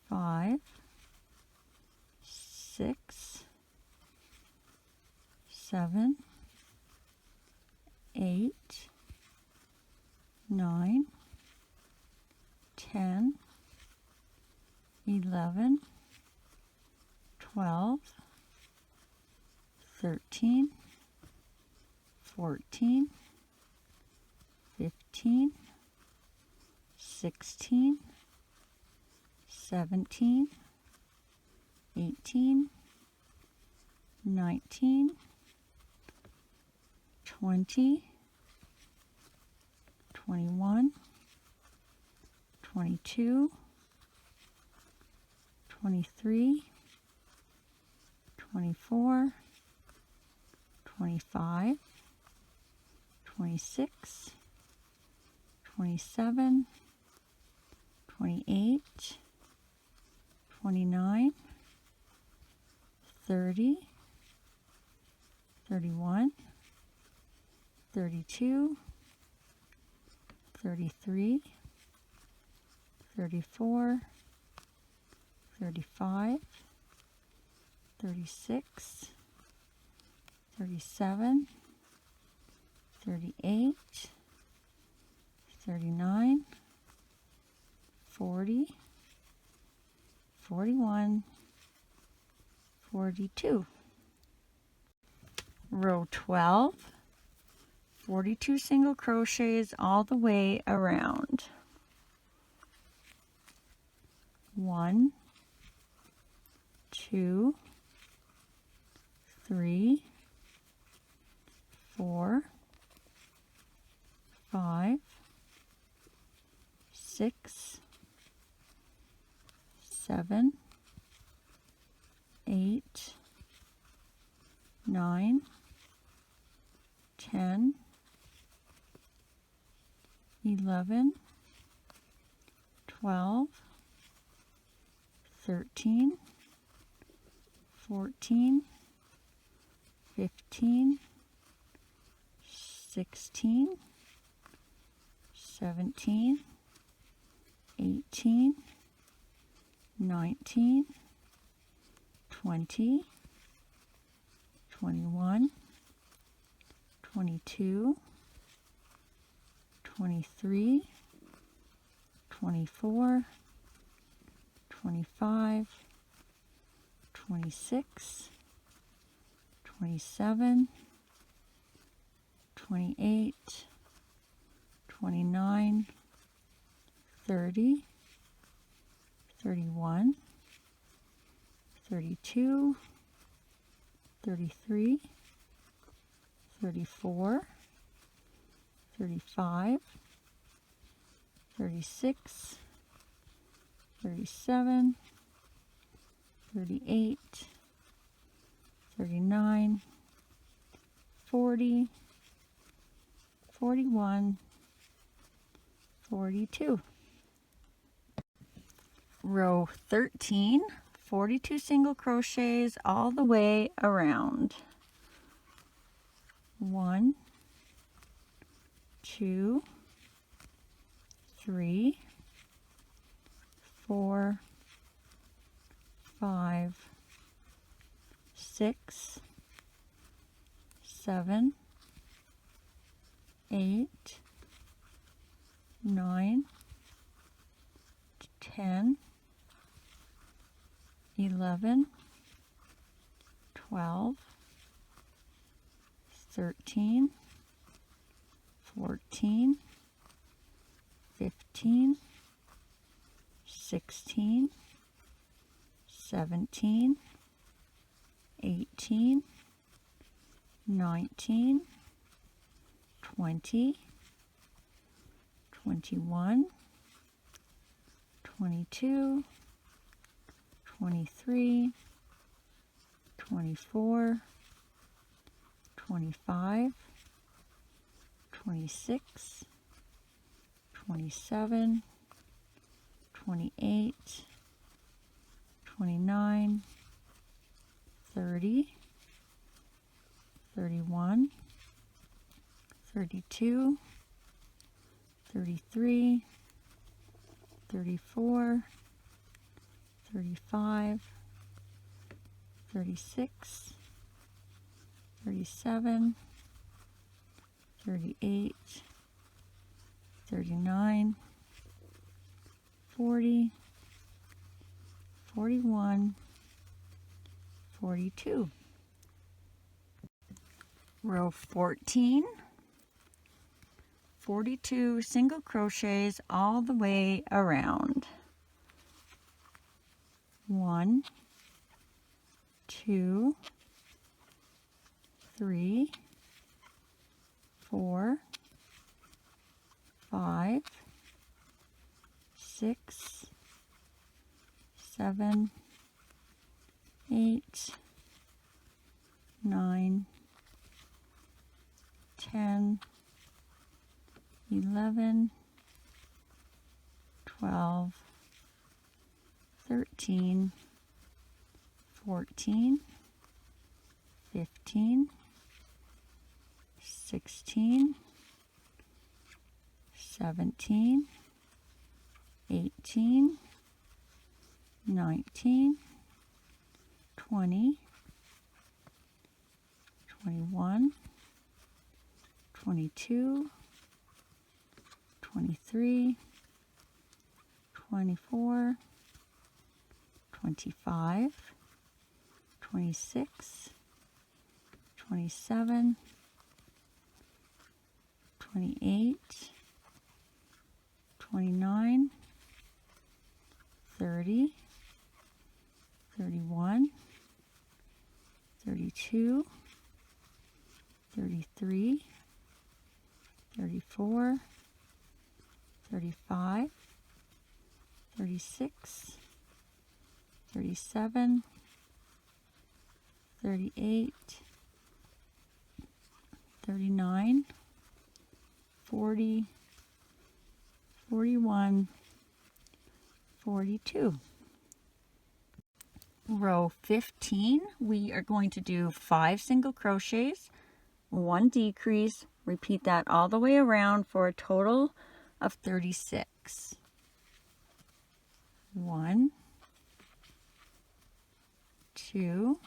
5, 6, 7, 8, 9, 10, 11, 12, 13, 14, 15, 16, 17, 18, 19, 20, 21, 22, 23, 24, 25, 26, 27, 28, 29, 30, 31, 32, 33, 34, 35, 36, 37, 38, 39, 40, 41, 42. Row 12, 42 single crochets all the way around. 1, 2, 3, 4, 5, 6, 7, 8, 9, 10, 11, 12, 13, 14, 15, 16, 17, 18, 19, 20, 21, 22, 23, 24, 25, 26, 27, 28, 29, 30, 31, 32, 33, 34, 35, 36, 37, 38, 39, 40, 41, 42. Row 13, 42 single crochets all the way around. 1, 2, 3, 4, 5, 6, 7, 8, 9, 10, 11, 12, 13, 14, 15, 16, 17, 18, 19, 20, 21, 22, 23, 24, 25, 26, 27, 28, 29, 30, 31, 32, 33, 34, 35, 36, 37, 38, 39, 40, 41, 42. Row 14, 42 single crochets all the way around. 1, 2, 3, 4, 5, 6, 7, 8, 9, 10, 11, 12, 13, 14, 15, 16, 17, 18, 19, 20, 21, 22, 23, 24, 25, 26, 27, 28, 29, 30, 31, 32, 33, 34, 35, 36, 37, 38, 39, 40, 41, 42. Row 15, we are going to do 5 single crochets, 1 decrease. Repeat that all the way around for a total of 36. 1, 2,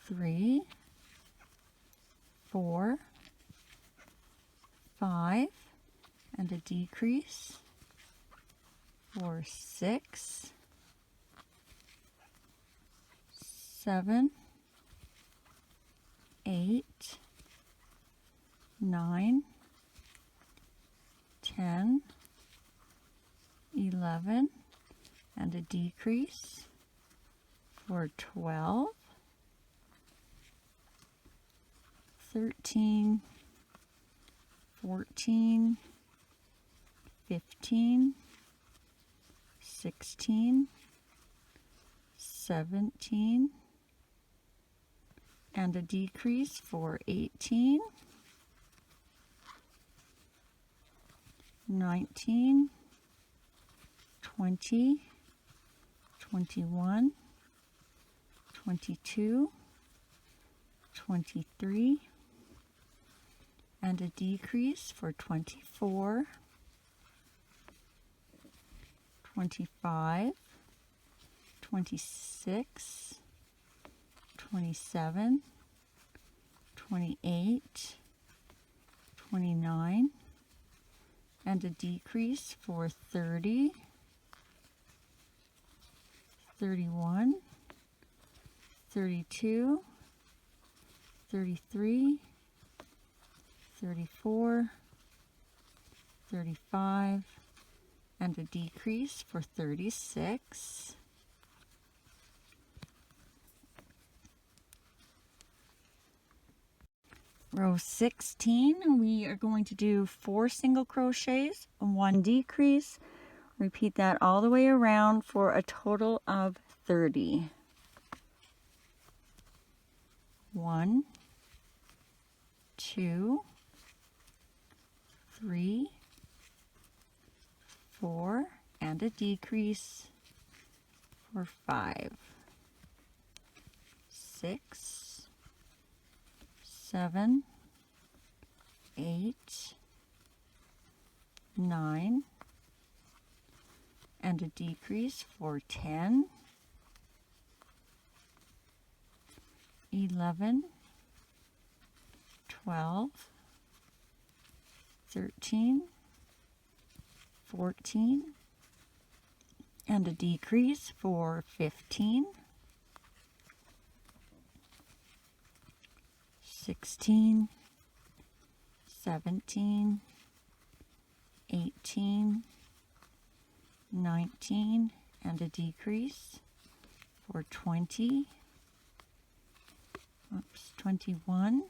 3, 4, 5, and a decrease for 6, 7, 8, 9, 10, 11, and a decrease for 12, 13, 14, 15, 16, 17, and a decrease for 18, 19, 20, 21, 22, 23, and a decrease for 24, 25, 26, 27, 28, 29, and a decrease for 30, 31, 32, 33, 34, 35, and a decrease for 36. Row 16, we are going to do 4 single crochets, 1 decrease. Repeat that all the way around for a total of 30. 1, 2, 3, 4, and a decrease for 5, 6, 7, 8, 9, and a decrease for 10, 11, 12, 13, 14, and a decrease for 15, 16, 17, 18, 19, and a decrease for 20, 21,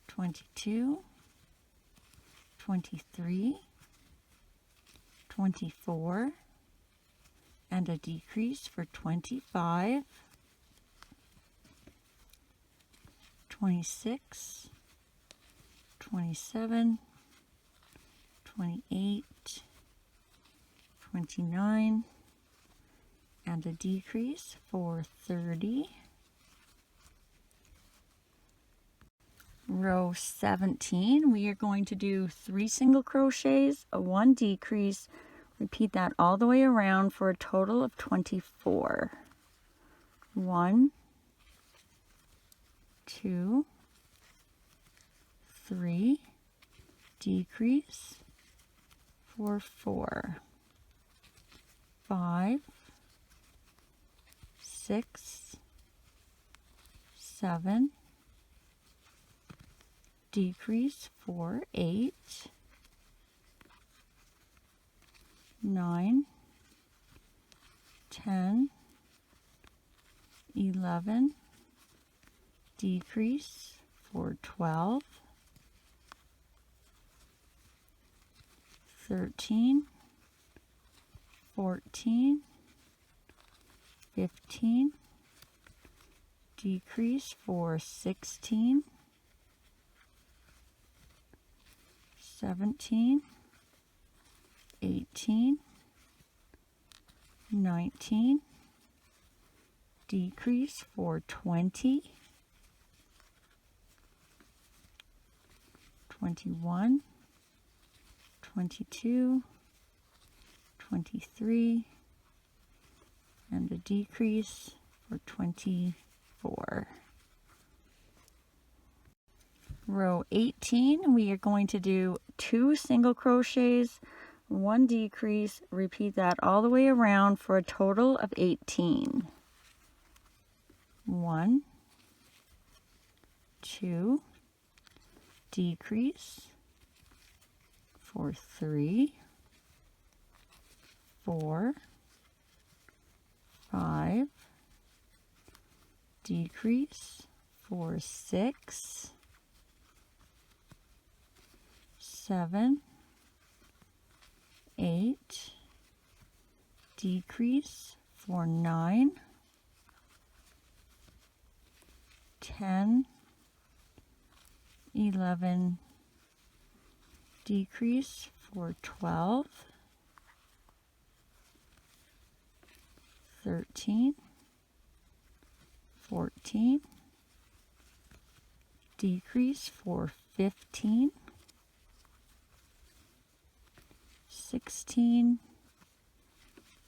22, 23, 24, and a decrease for 25, 26, 27, 28, 29, and a decrease for 30. Row 17, we are going to do 3 single crochets, a 1 decrease. Repeat that all the way around for a total of 24. 1, 2, 3, decrease for 4, 5, 6, 7, decrease for 8, 9, 10, 11, decrease for 12, 13, 14, 15, decrease for 16, 17, 18, 19, decrease for 20, 21, 22, 23, and a decrease for 24. Row 18, we are going to do 2 single crochets, 1 decrease. Repeat that all the way around for a total of 18. 1, 2, decrease for 3, 4, 5, decrease for 6, 7, 8, decrease for 9, 10, 11, decrease for 12, 13, 14, decrease for 15, 16,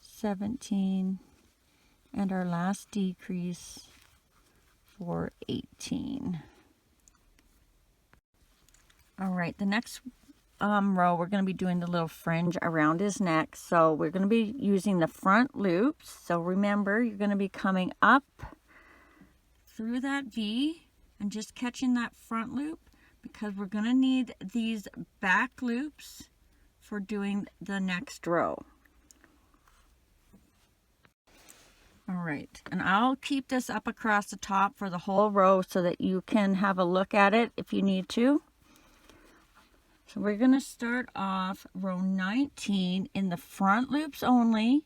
17, and our last decrease for 18. All right, the next row we're going to be doing the little fringe around his neck. So we're going to be using the front loops. So remember, you're going to be coming up through that V and just catching that front loop, because we're going to need these back loops for doing the next row. All right, and I'll keep this up across the top for the whole row so that you can have a look at it if you need to. So we're going to start off row 19 in the front loops only.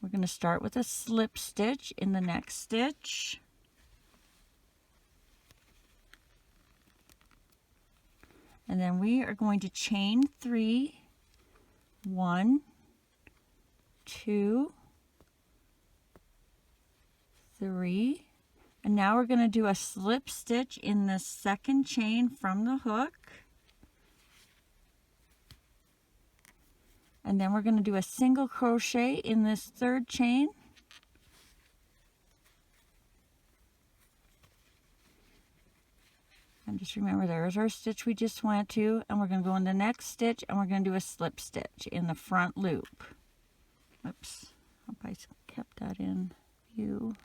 We're going to start with a slip stitch in the next stitch. And then we are going to chain 3, 1, 2, 3, and now we're going to do a slip stitch in the second chain from the hook. And then we're going to do a single crochet in this third chain. And just remember, there's our stitch we just went to, and we're going to go in the next stitch and we're going to do a slip stitch in the front loop. Oops, hope I kept that in view.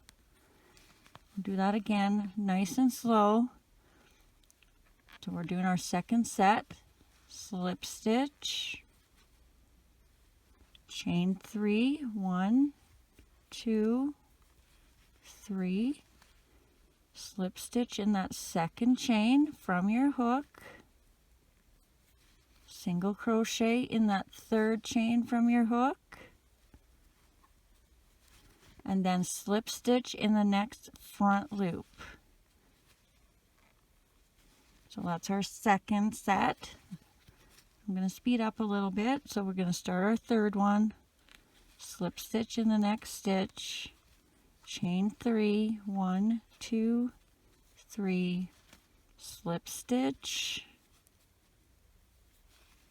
Do that again, nice and slow. So we're doing our second set, slip stitch, chain 3, 1, 2, 3, slip stitch in that second chain from your hook, single crochet in that third chain from your hook, and then slip stitch in the next front loop. So that's our second set. I'm going to speed up a little bit. So we're going to start our third one, slip stitch in the next stitch, chain 3, 1, 2, 3, slip stitch,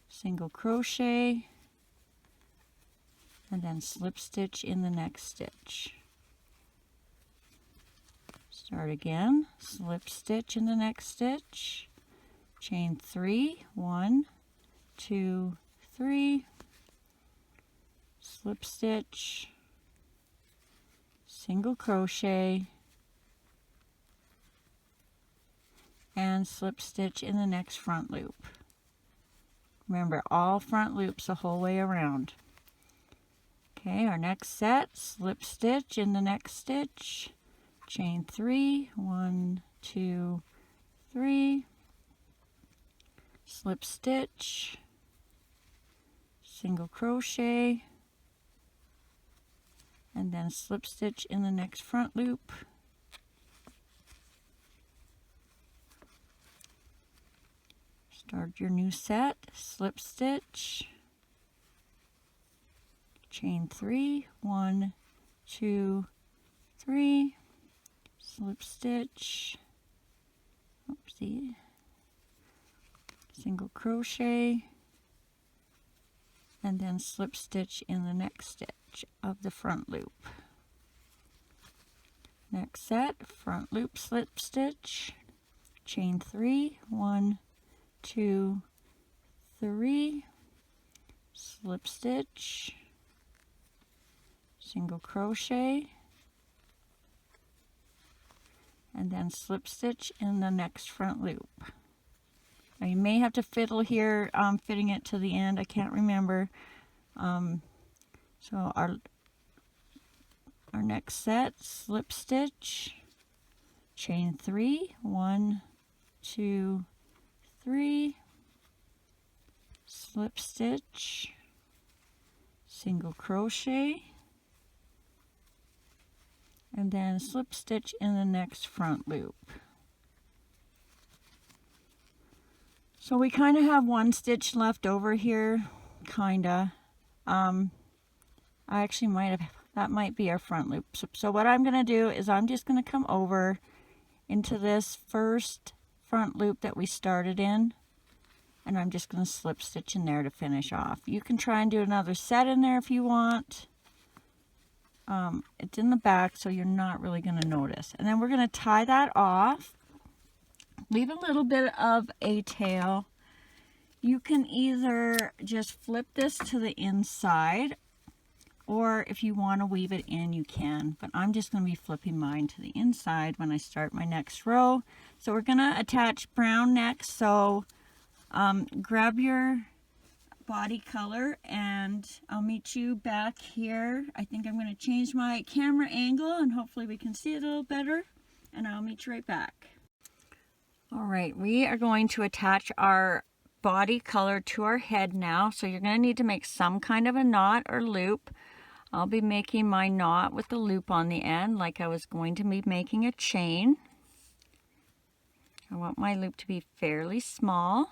single crochet, and then slip stitch in the next stitch. Start again, slip stitch in the next stitch, chain 3, 1, 2, 3, slip stitch, single crochet, and slip stitch in the next front loop. Remember, all front loops the whole way around. Okay, our next set, slip stitch in the next stitch, chain 3, 1, 2, 3, slip stitch, single crochet, and then slip stitch in the next front loop. Start your new set, slip stitch, chain 3, 1, 2, 3, slip stitch, oopsie, single crochet, and then slip stitch in the next stitch of the front loop. Next set, front loop slip stitch, chain 3, 1, 2, 3, slip stitch, single crochet, and then slip stitch in the next front loop. Now you may have to fiddle here, fitting it to the end. I can't remember. So our next set, slip stitch, chain 3, 1, 2, 3, slip stitch, single crochet, and then slip stitch in the next front loop. So we kind of have one stitch left over here, kinda. I actually might have, that might be our front loop. So what I'm going to do is I'm just going to come over into this first front loop that we started in, and I'm just going to slip stitch in there to finish off. You can try and do another set in there if you want. It's in the back, so you're not really going to notice. And then we're going to tie that off, leave a little bit of a tail. You can either just flip this to the inside, or if you want to weave it in, you can. But I'm just going to be flipping mine to the inside when I start my next row. So we're going to attach brown next. So grab your body color, and I'll meet you back here. I think I'm going to change my camera angle, and hopefully we can see it a little better, and I'll meet you right back. All right, we are going to attach our body color to our head now. So you're going to need to make some kind of a knot or loop. I'll be making my knot with the loop on the end, like I was going to be making a chain. I want my loop to be fairly small.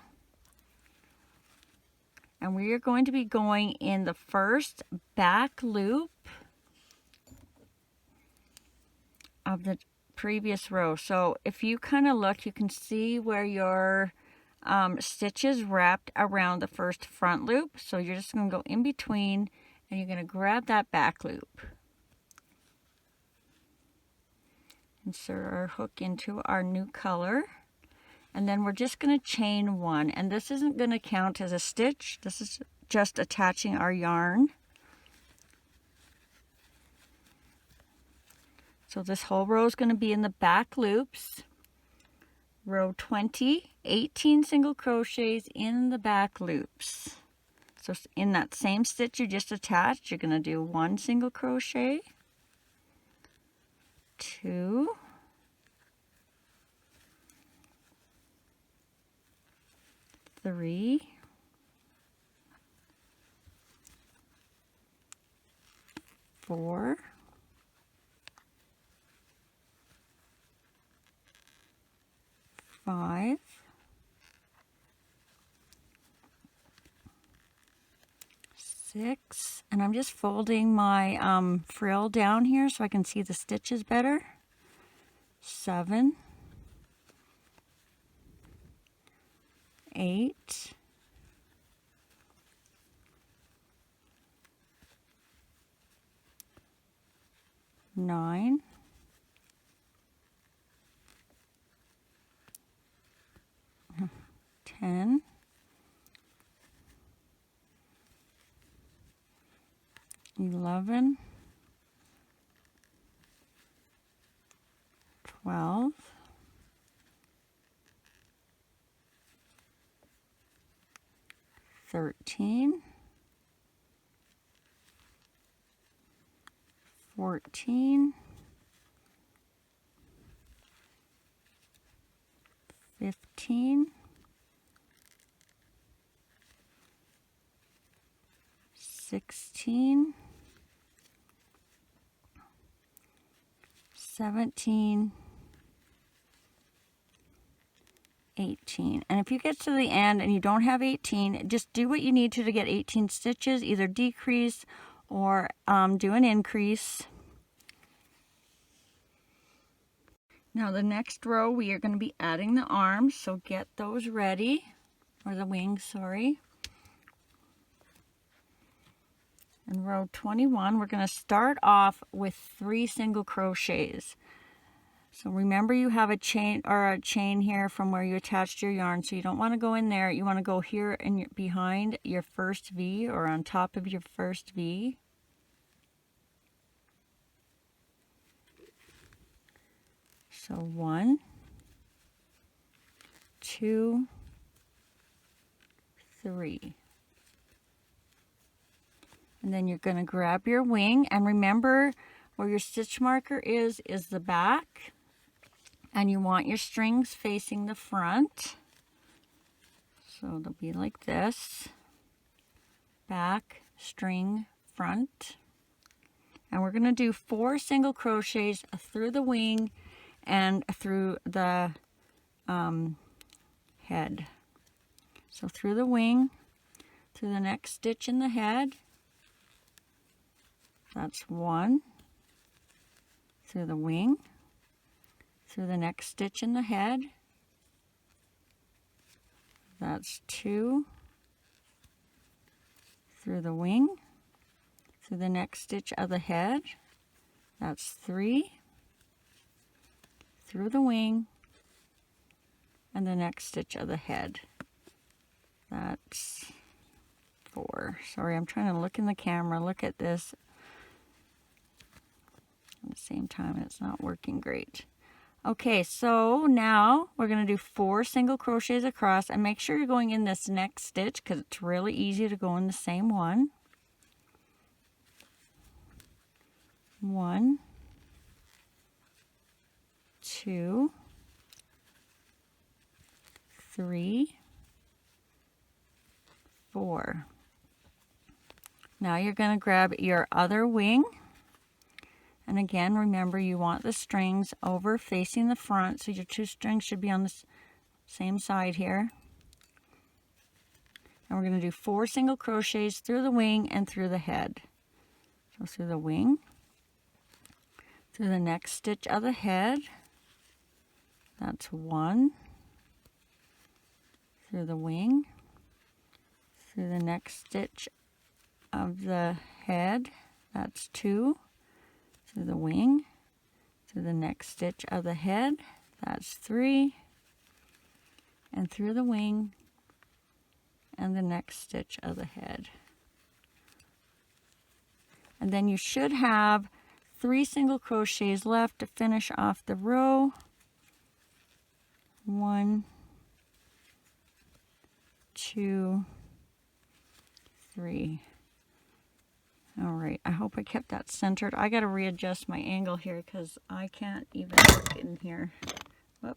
And we are going to be going in the first back loop of the previous row. So if you kind of look, you can see where your stitches wrapped around the first front loop. So you're just going to go in between and you're going to grab that back loop. Insert our hook into our new color. And then we're just going to chain one. And this isn't going to count as a stitch. This is just attaching our yarn. So this whole row is going to be in the back loops. Row 20, 18 single crochets in the back loops. So in that same stitch you just attached, you're going to do 1 single crochet, 2, 3, 4, 5, 6, and I'm just folding my frill down here so I can see the stitches better. 7, 8, 9, 10, 11, 12, 13, 14, 15, 16, 17, 18. And if you get to the end and you don't have 18, just do what you need to get 18 stitches, either decrease or do an increase. Now the next row we are going to be adding the arms, so get those ready, or the wings, sorry. In row 21, we're going to start off with 3 single crochets. So remember you have a chain here from where you attached your yarn, so you don't want to go in there. You want to go here and behind your first V, or on top of your first V. So 1, 2, 3. And then you're going to grab your wing, and remember where your stitch marker is the back, and you want your strings facing the front. So they'll be like this: back, string, front. And we're going to do 4 single crochets through the wing and through the head. So through the wing, through the next stitch in the head. That's 1, through the wing, through the next stitch in the head. That's 2, through the wing, through the next stitch of the head. That's 3, through the wing, and the next stitch of the head. That's 4. Sorry, I'm trying to look in the camera, look at this. At the same time, it's not working great. Okay, so now we're going to do 4 single crochets across, and make sure you're going in this next stitch because it's really easy to go in the same one. 1, 2, 3, 4. Now you're going to grab your other wing. And again, remember you want the strings over facing the front, so your 2 strings should be on the same side here. And we're going to do 4 single crochets through the wing and through the head. So through the wing, through the next stitch of the head, that's 1, through the wing, through the next stitch of the head, that's 2, through the wing, through the next stitch of the head, that's 3, and through the wing and the next stitch of the head. And then you should have 3 single crochets left to finish off the row. 1, 2, 3. All right, I hope I kept that centered. I got to readjust my angle here because I can't even look in here. Whoop.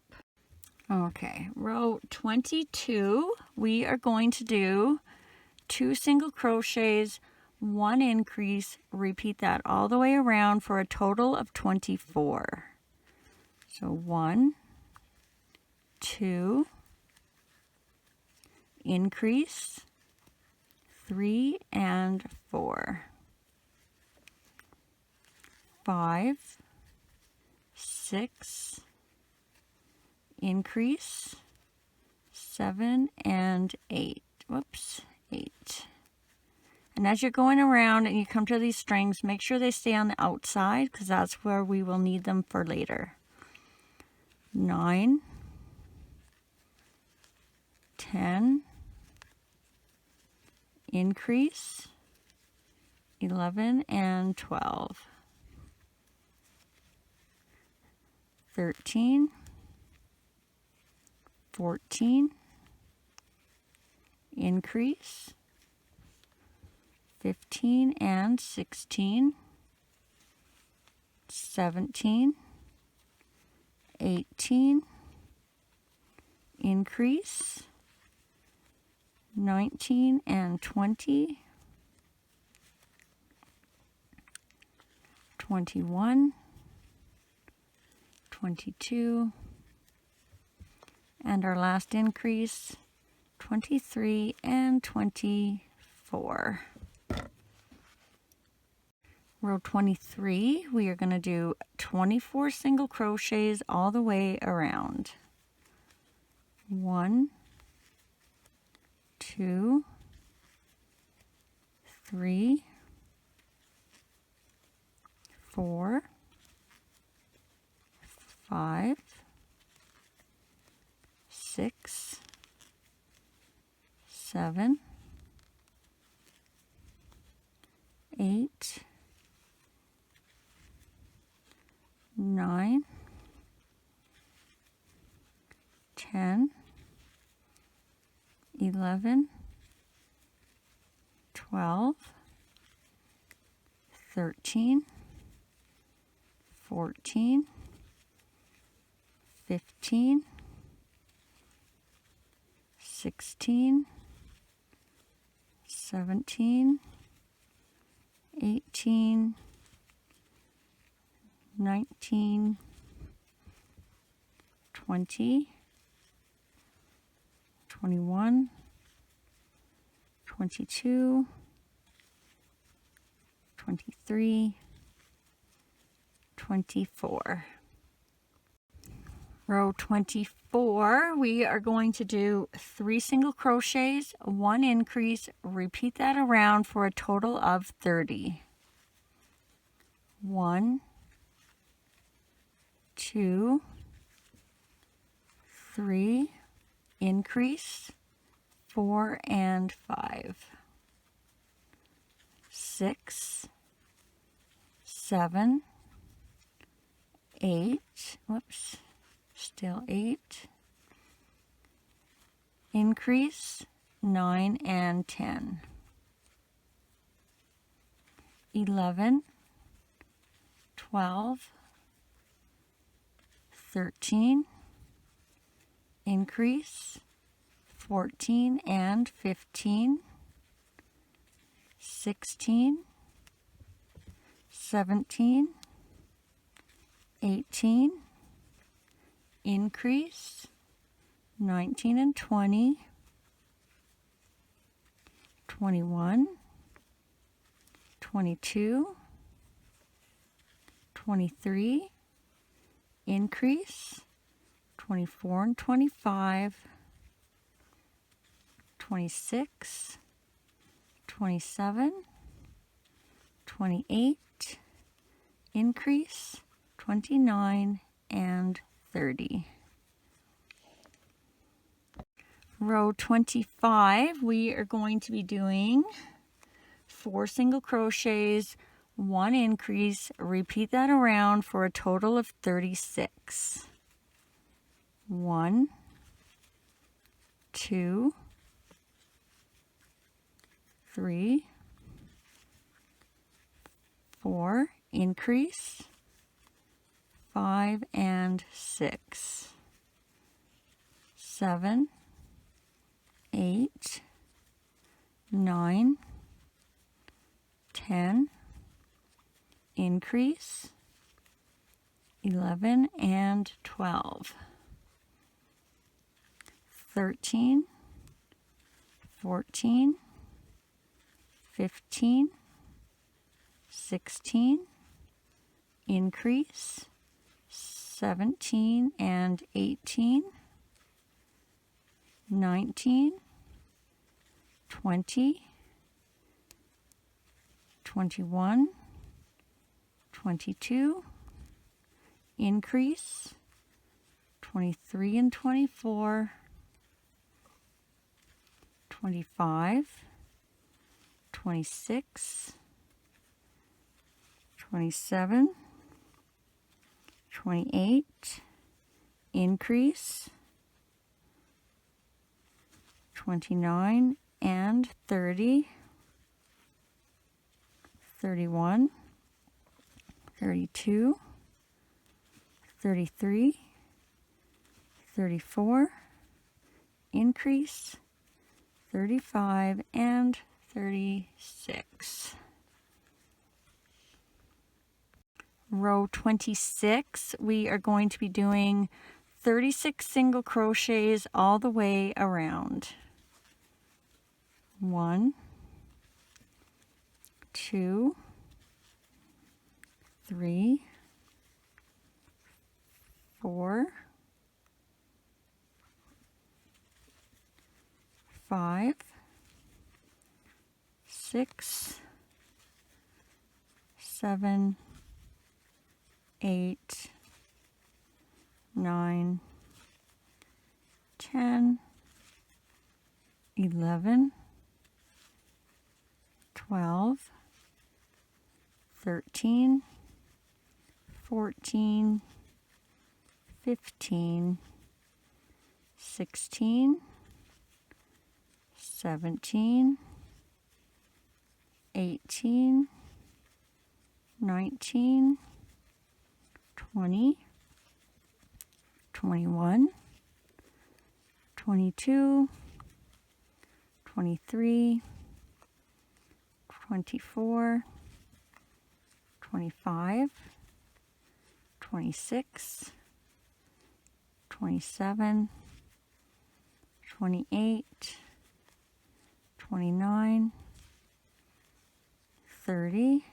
Okay, row 22, we are going to do 2 single crochets, 1 increase, repeat that all the way around for a total of 24. So 1, 2, increase, 3 and 4, 5, 6, increase, 7 and 8. Whoops, 8. And as you're going around and you come to these strings, make sure they stay on the outside because that's where we will need them for later. 9, 10, increase, 11 and 12, 13, 14, increase, 15 and 16, 17, 18, increase, 19 and 20, 21, 22, and our last increase, 23 and 24. Row 23, we are going to do 24 single crochets all the way around. 1, 2, 3, 4, 5, 6, 7, 8, 9, 10, 11, 12, 13, 14, 15, 16, 17, 18, 19, 20, 21, 22, 23, 24. Row 24, we are going to do 3 single crochets, 1 increase, repeat that around for a total of 30. 1, 2, 3, increase, 4 and 5, 6, 7, 8, whoops, still 8, increase, 9 and 10, 11, 12, 13, increase, 14 and 15, 16, 17, 18, increase, 19 and 20, 21, 22, 23, increase, 24 and 25, 26, 27, 28, increase, 29, and 30. Row 25, we are going to be doing 4 single crochets, 1 increase. Repeat that around for a total of 36. 1, 2, 3, 4, increase, 5 and 6, 7, 8, 9, 10, increase, 11 and 12, 13, 14, 15, 16, increase, 17 and 18, 19, 20, 21, 22, increase, 23 and 24, 25, 26, 27, 28, increase, 29 and 30, 31, 32, 33, 34, increase, 35 and 36. Row 26, we are going to be doing 36 single crochets all the way around. 1, 2, 3, 4, 5, 6, 7, 8, 9, 10, 11, 12, 13, 14, 15, 16, 17, 18, 19, 20, 21, 22, 23, 24, 25, 26, 27, 28, 29, 30,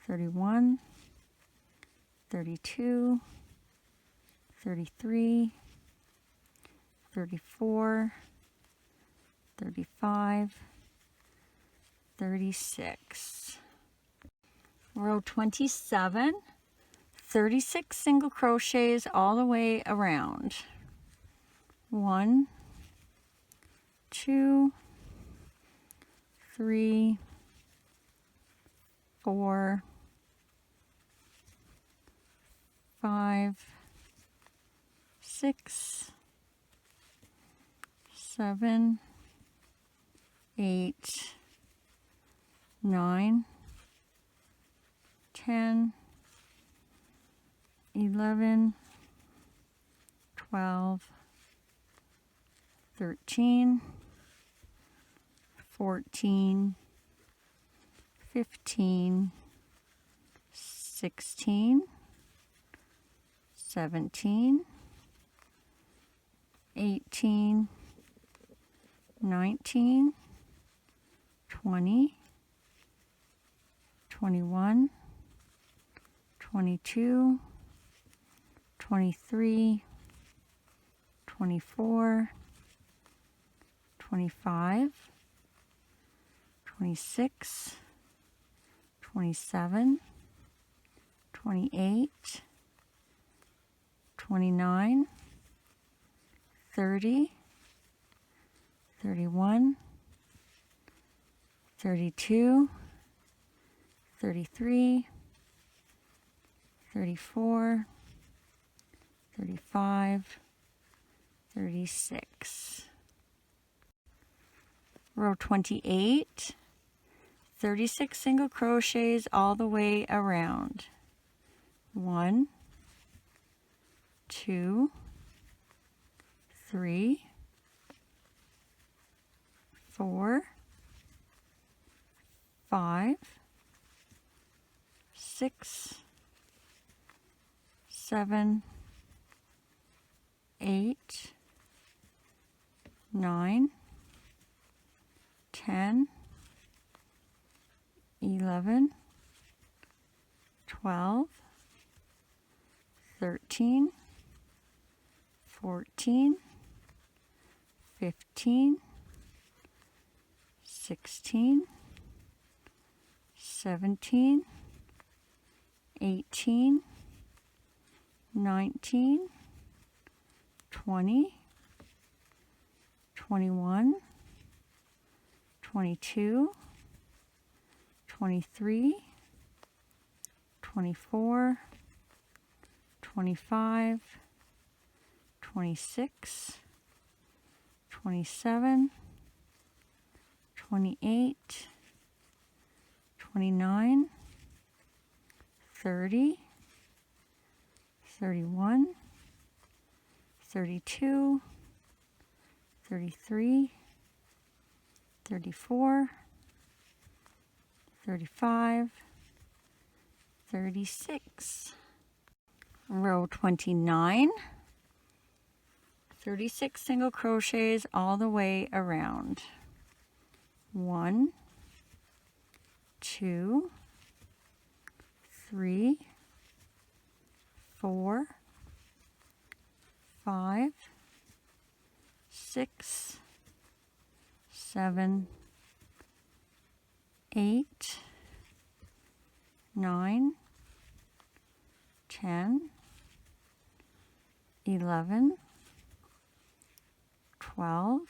31, 32, 33, 34, 35, 36. Row 27, 36 single crochets all the way around. 1, 2, 3, 4, 5, 6, 7, 8, 9, 10, 11, 12, 13, 14, 15, 16, 17, 18, 19, 20, 21, 22, 23, 24, 25, 26, 27, 28, 29, 30, 31, 32, 33, 34, 35, 36. Row 28, 36 single crochets all the way around. 1, 2, 3, 4, 5, 6, 7, 8, 9, 10, 11, 12, 13, 14, 15, 16, 17, 18, 19, 20, 21, 22, 23, 24, 25, 26, 27, 28, 29, 30, 31, 32, 33, 34, 35, 36. Row 29, 36 single crochets all the way around. 1, 2, 3, 4, 5, 6, 7, 8, 9, 10, 11, 12,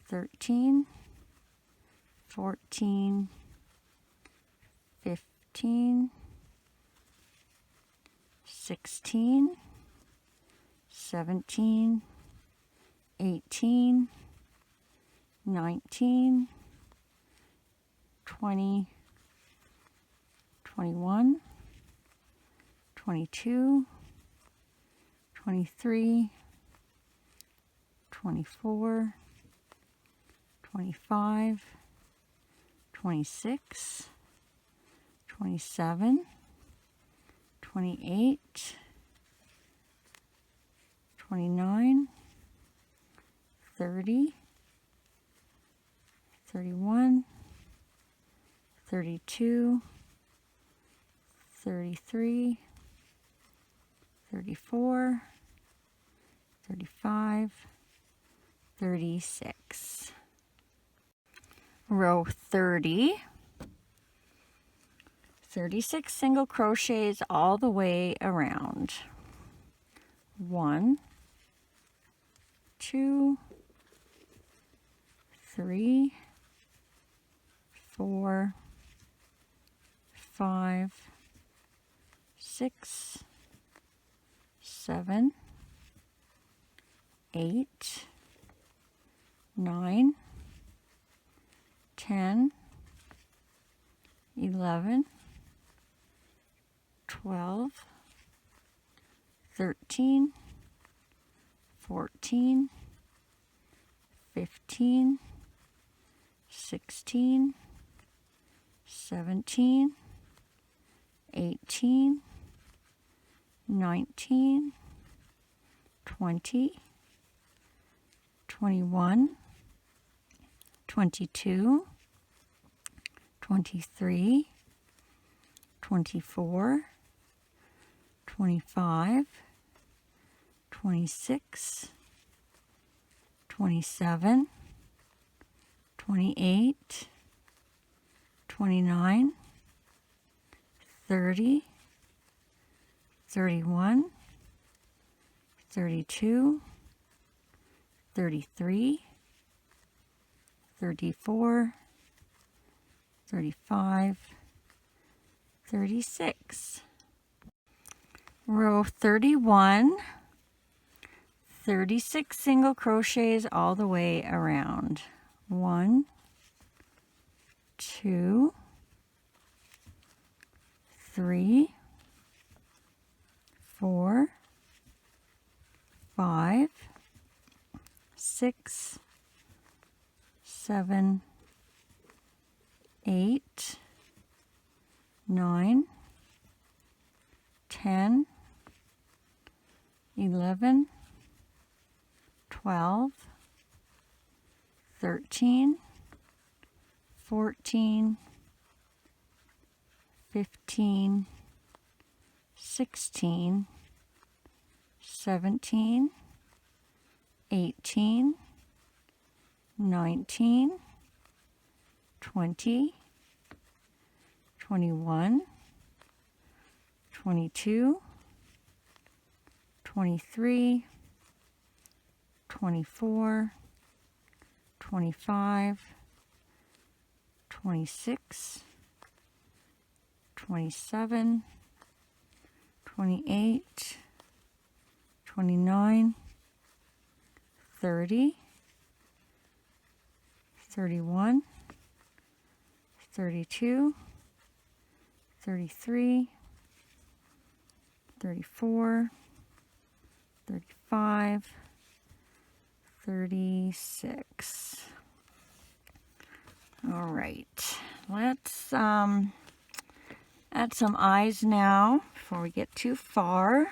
13, 14, 15, 16, 17, 18, 19, 20, 21, 22, 23, 24, 25, 26, 27, 28, 29, 30, 31, 32, 33, 34, 35, 36. Row 30, 36 single crochets all the way around. 1, 2, 3, 4, 5, 6, 7, 8, 9, 10, 11, 12, 13, 14, 15, 16, 17, 18, 19, 20, 21, 22, 23, 24, 25, 26, 27, 28, 29, 30, 31, 32, 33, 34, 35, 36. Row 31, 36 single crochets all the way around. 1, 2, 3, 4, 5, 6, 7, 8, 9, 10, 11, 12, 13, 14, 15, 16, 17, 18, 19, 20, 21, 22, 23, 24, 25, 26, 27, 28, 29, 30, 31, 32, 33, 34, 35, 36. All right, let's add some eyes now before we get too far.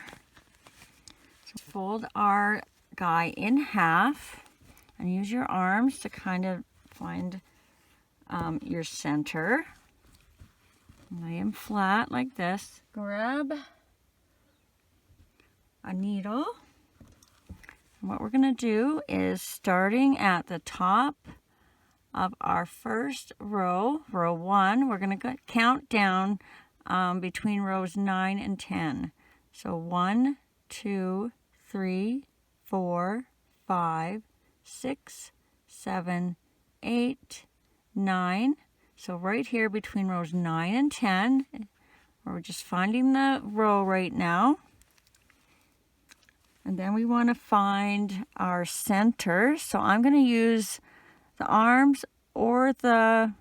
So fold our guy in half and use your arms to kind of find your center. Lay him flat like this. Grab a needle. And what we're going to do is, starting at the top of our first row, row 1, we're going to count down between rows 9 and 10. So 1, 2, 3, 4, 5, 6, 7, 8, 9. So right here between rows 9 and 10, we're just finding the row right now. And then we want to find our center. So I'm going to use the arms or the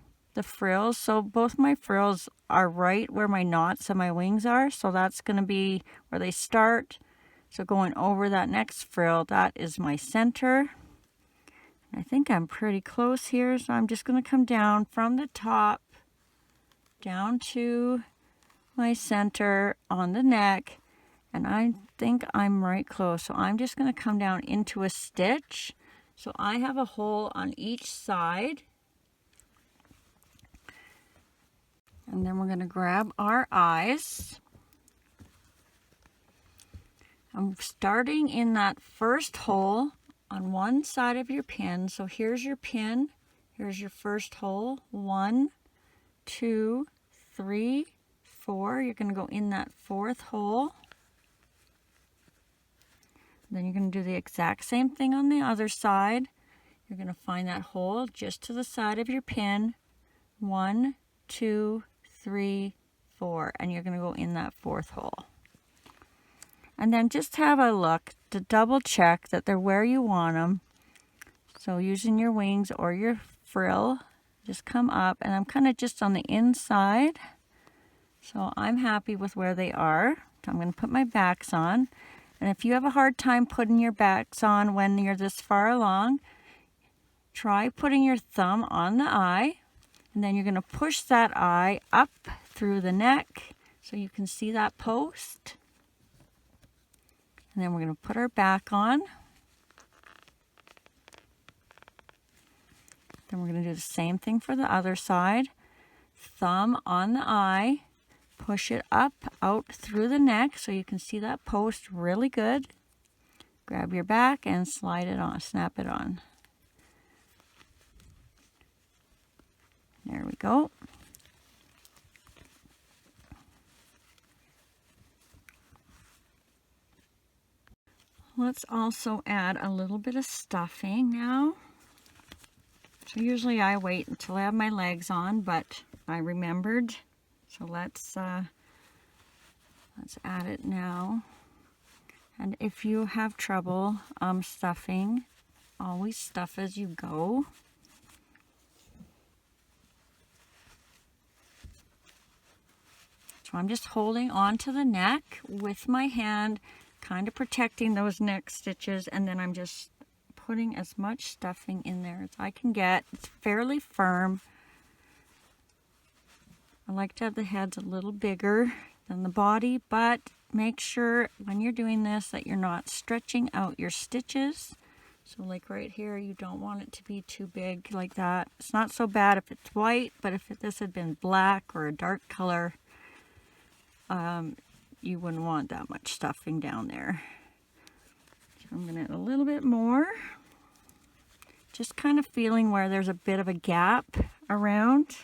frills. So both my frills are right where my knots and my wings are. So that's going to be where they start. So going over that next frill, that is my center. I think I'm pretty close here, so I'm just going to come down from the top down to my center on the neck, and I think I'm right close. So I'm just going to come down into a stitch. So I have a hole on each side. And then we're going to grab our eyes. I'm starting in that first hole on one side of your pin. So here's your pin. Here's your first hole. 1, 2, 3, 4. You're going to go in that fourth hole. Then you're going to do the exact same thing on the other side. You're going to find that hole just to the side of your pin. 1, 2, 3, 4. And you're going to go in that fourth hole. And then just have a look to double check that they're where you want them. So using your wings or your frill, just come up, and I'm kind of just on the inside. So I'm happy with where they are. So I'm going to put my backs on. And if you have a hard time putting your backs on when you're this far along, try putting your thumb on the eye. And then you're going to push that eye up through the neck so you can see that post. And then we're going to put our back on. Then we're going to do the same thing for the other side. Thumb on the eye, push it up out through the neck so you can see that post really good. Grab your back and slide it on, snap it on. There we go. Let's also add a little bit of stuffing now. So usually I wait until I have my legs on, but I remembered. So let's add it now. And if you have trouble stuffing, always stuff as you go. So I'm just holding on to the neck with my hand, kind of protecting those neck stitches, and then I'm just putting as much stuffing in there as I can get. It's fairly firm. I like to have the heads a little bigger than the body, but make sure when you're doing this that you're not stretching out your stitches. So like right here, you don't want it to be too big like that. It's not so bad if it's white, but if this had been black or a dark color, you wouldn't want that much stuffing down there. So I'm going to add a little bit more. Just kind of feeling where there's a bit of a gap around.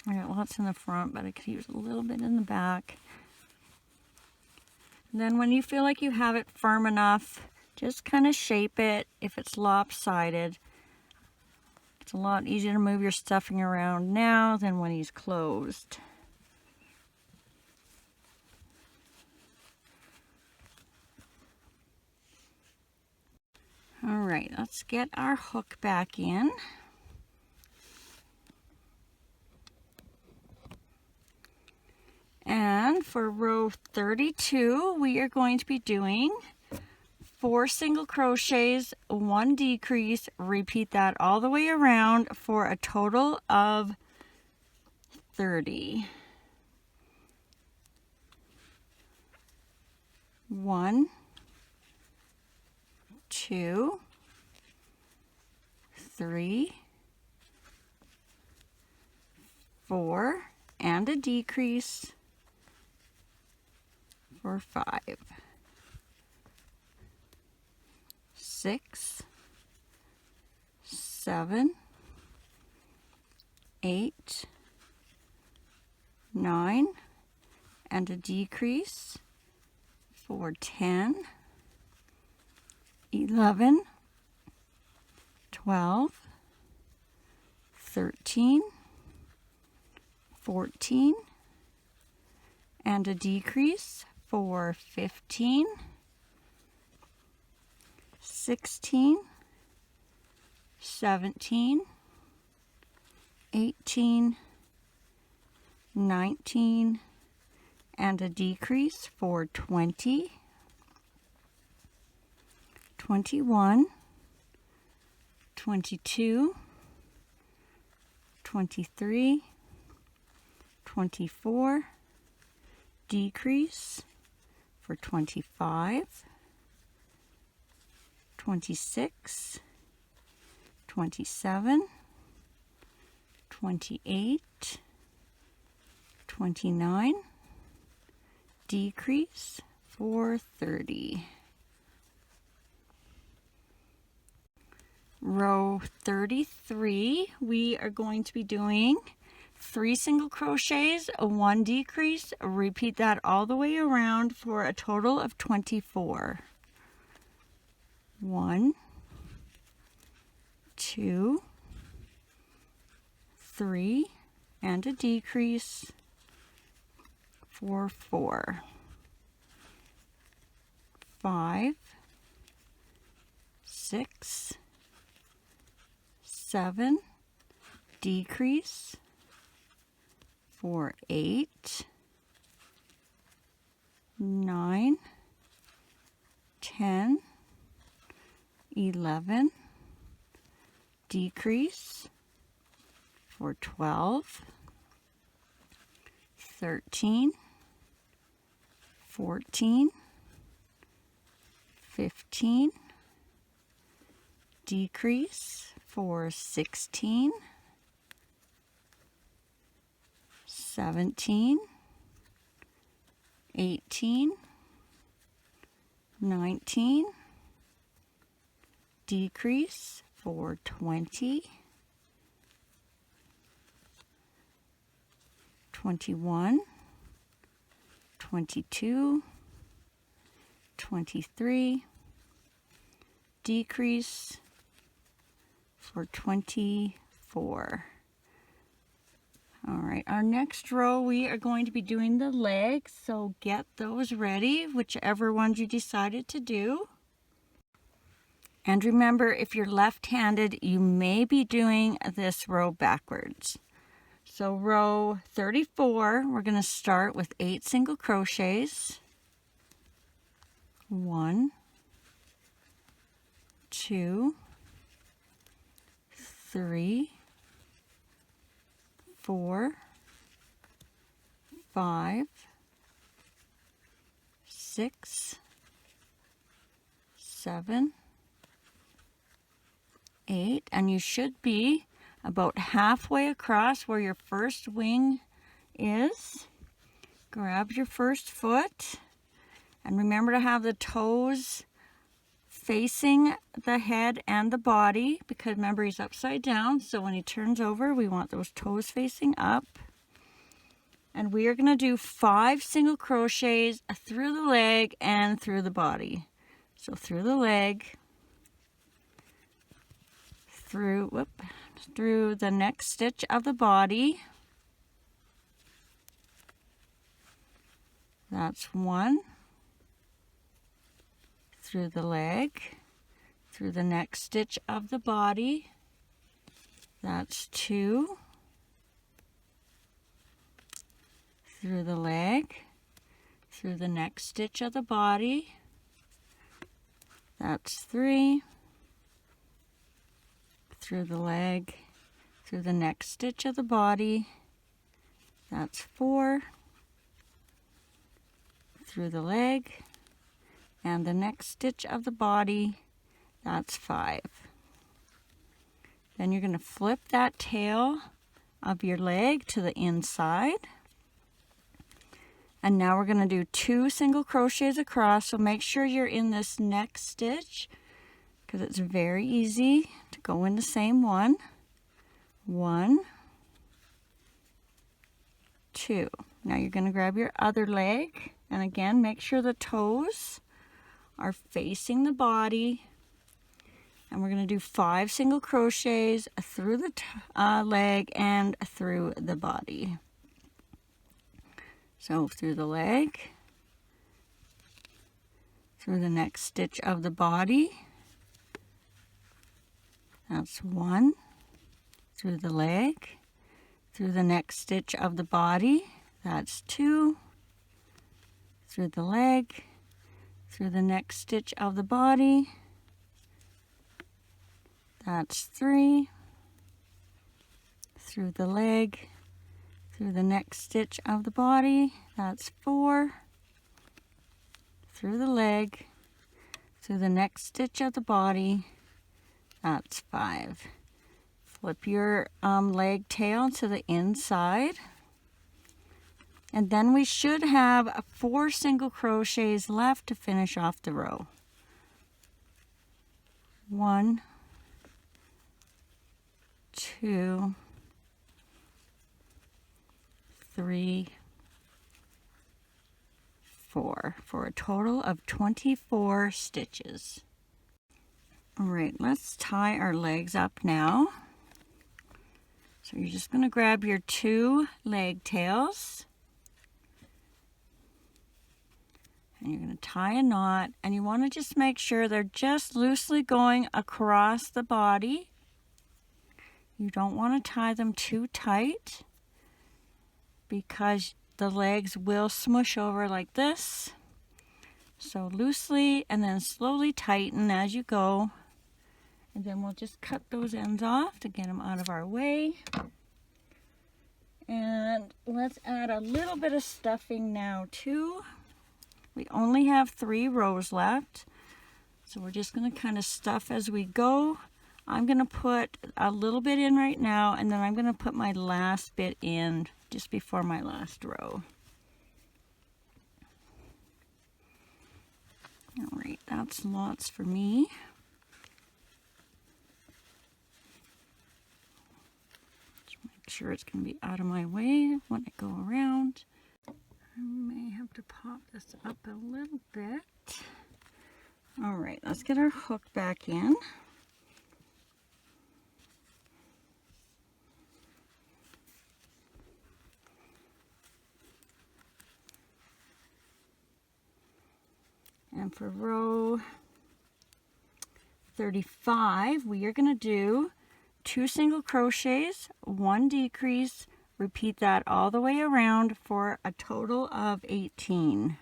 I got lots in the front, but I could use a little bit in the back. And then when you feel like you have it firm enough, just kind of shape it. If it's lopsided, it's a lot easier to move your stuffing around now than when he's closed. All right, let's get our hook back in. And for row 32, we are going to be doing 4 single crochets, 1 decrease. Repeat that all the way around for a total of 30. 1, 2, 3, 4, and a decrease for 5, 6, 7, 8, 9, and a decrease for 10, 11, 12, 13, 14, and a decrease for 15, 16, 17, 18, 19, and a decrease for 20, 21, 22, 23, 24, decrease for 25, 26, 27, 28, 29, decrease for 30. Row 33, we are going to be doing 3 single crochets, 1 decrease. Repeat that all the way around for a total of 24. 1, 2, 3, and a decrease for 4, 5, 6, 7, decrease for 8, 9, 10, 11, decrease for 12, 13, 14, 15, decrease for 16, 17, 18, 19, decrease for 20, 21, 22, 23, decrease for 24. All right, our next row we are going to be doing the legs, so get those ready, whichever ones you decided to do. And remember, if you're left-handed, you may be doing this row backwards. So row 34, we're going to start with 8 single crochets. 1, 2, 3, 4, 5, 6, 7, 8, and you should be about halfway across where your first wing is. Grab your first foot, and remember to have the toes facing the head and the body, because remember he's upside down, so when he turns over we want those toes facing up. And we are going to do 5 single crochets through the leg and through the body. So through the leg, through the next stitch of the body. That's 1. Through the leg, through the next stitch of the body. That's 2. Through the leg, through the next stitch of the body. That's 3. Through the leg, through the next stitch of the body. That's 4. Through the leg, and the next stitch of the body. That's 5. Then you're going to flip that tail of your leg to the inside. And now we're going to do 2 single crochets across, so make sure you're in this next stitch, because it's very easy to go in the same one. 1, 2. Now you're going to grab your other leg, and again make sure the toes are facing the body, and we're going to do 5 single crochets through the leg and through the body. So through the leg, through the next stitch of the body. That's 1. Through the leg, through the next stitch of the body. That's 2. Through the leg, through the next stitch of the body. That's 3. Through the leg, through the next stitch of the body. That's 4. Through the leg, through the next stitch of the body. That's 5. Flip your leg tail to the inside. And then we should have 4 single crochets left to finish off the row. 1, 2, 3, 4, for a total of 24 stitches. All right, let's tie our legs up now. So you're just going to grab your 2 leg tails, and you're going to tie a knot, and you want to just make sure they're just loosely going across the body. You don't want to tie them too tight, because the legs will smush over like this. So loosely, and then slowly tighten as you go. And then we'll just cut those ends off to get them out of our way. And let's add a little bit of stuffing now too. We only have 3 rows left, so we're just going to kind of stuff as we go. I'm going to put a little bit in right now, and then I'm going to put my last bit in just before my last row. All right, that's lots for me. Just make sure it's going to be out of my way when I go around. I may have to pop this up a little bit. All right, let's get our hook back in. And for row 35, we are going to do 2 single crochets, 1 decrease, repeat that all the way around for a total of 18.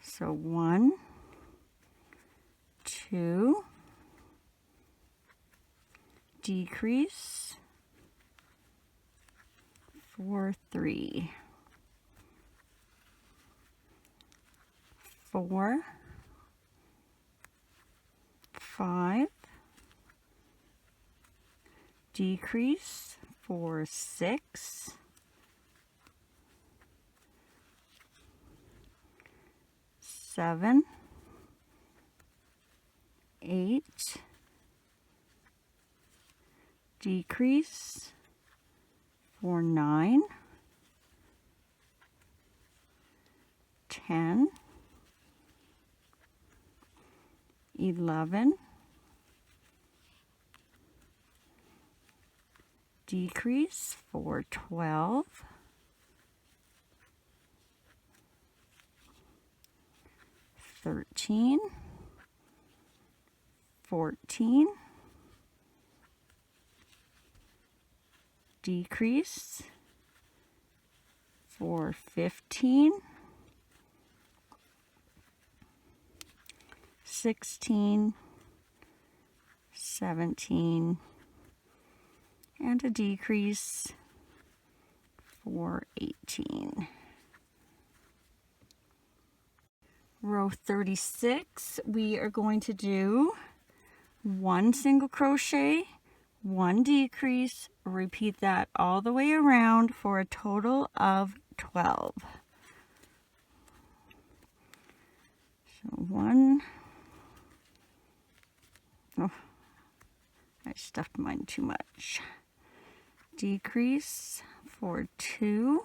So 1, 2, decrease, 4, 3, 4, 5, decrease, 4, 6, 7, 8, decrease, 4, 9, 10, 11, decrease, 4, 12, 13, 14, decrease, 4, 15, 16, 17, and a decrease, 4, 18. Row 36, we are going to do 1 single crochet, 1 decrease, repeat that all the way around for a total of 12. So 1, oh, I stuffed mine too much. Decrease for 2,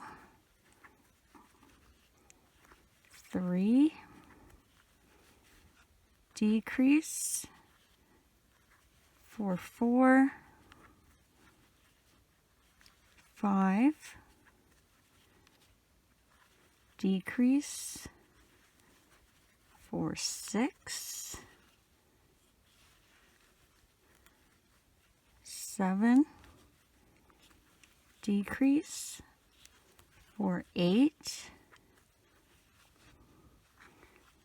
3, decrease for 4, 5, decrease for 6, 7, decrease for 8,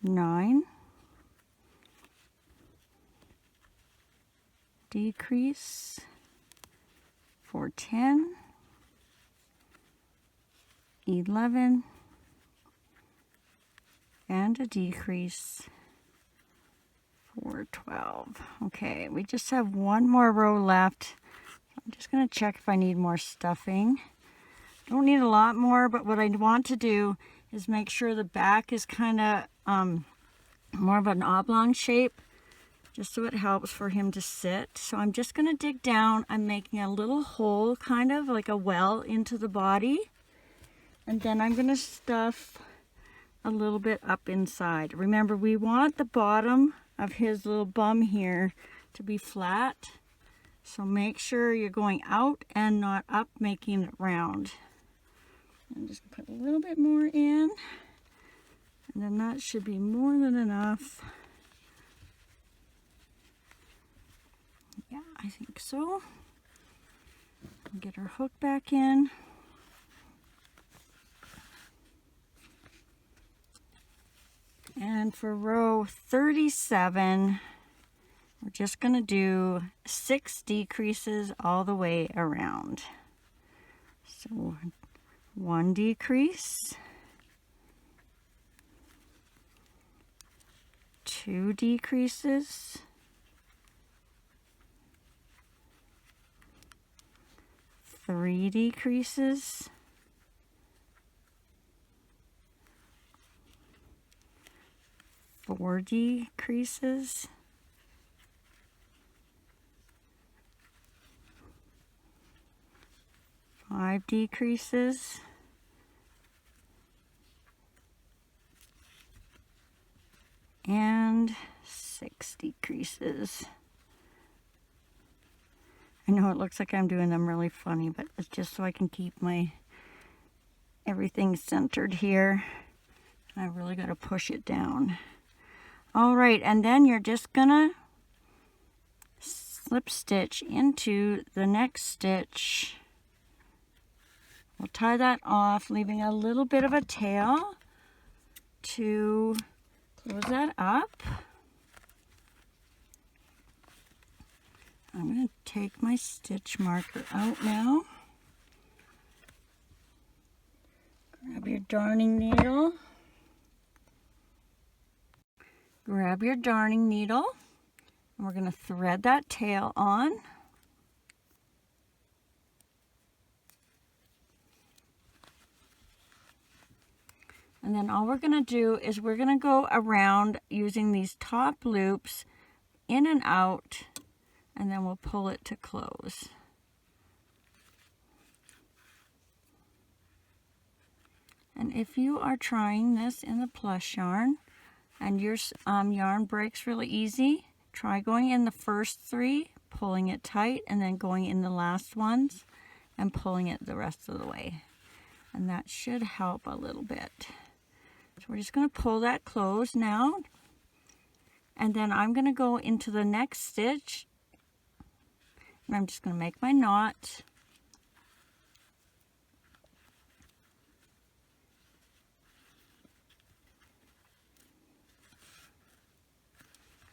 9, decrease for 10, 11, and a decrease for 12. Okay, we just have one more row left. I'm just going to check if I need more stuffing. Don't need a lot more, but what I want to do is make sure the back is kind of more of an oblong shape, just so it helps for him to sit. So I'm just going to dig down. I'm making a little hole, kind of like a well, into the body. And then I'm going to stuff a little bit up inside. Remember, we want the bottom of his little bum here to be flat. So make sure you're going out and not up, making it round. I'm just going to put a little bit more in. And then that should be more than enough. Yeah, I think so. Get our hook back in. And for row 37, we're just going to do 6 decreases all the way around. So 1 decrease, 2 decreases, 3 decreases. 4 decreases. 5 decreases. And 6 decreases. I know it looks like I'm doing them really funny, but it's just so I can keep my everything centered here. I really got to push it down. All right, and then you're just gonna slip stitch into the next stitch. We'll tie that off, leaving a little bit of a tail to close that up. I'm going to take my stitch marker out now. Grab your darning needle. Grab your darning needle, and we're going to thread that tail on. And then all we're going to do is we're going to go around using these top loops in and out, and then we'll pull it to close. And if you are trying this in the plush yarn and your yarn breaks really easy, try going in the first 3, pulling it tight, and then going in the last ones and pulling it the rest of the way. And that should help a little bit. So we're just going to pull that close now, and then I'm going to go into the next stitch, and I'm just going to make my knot.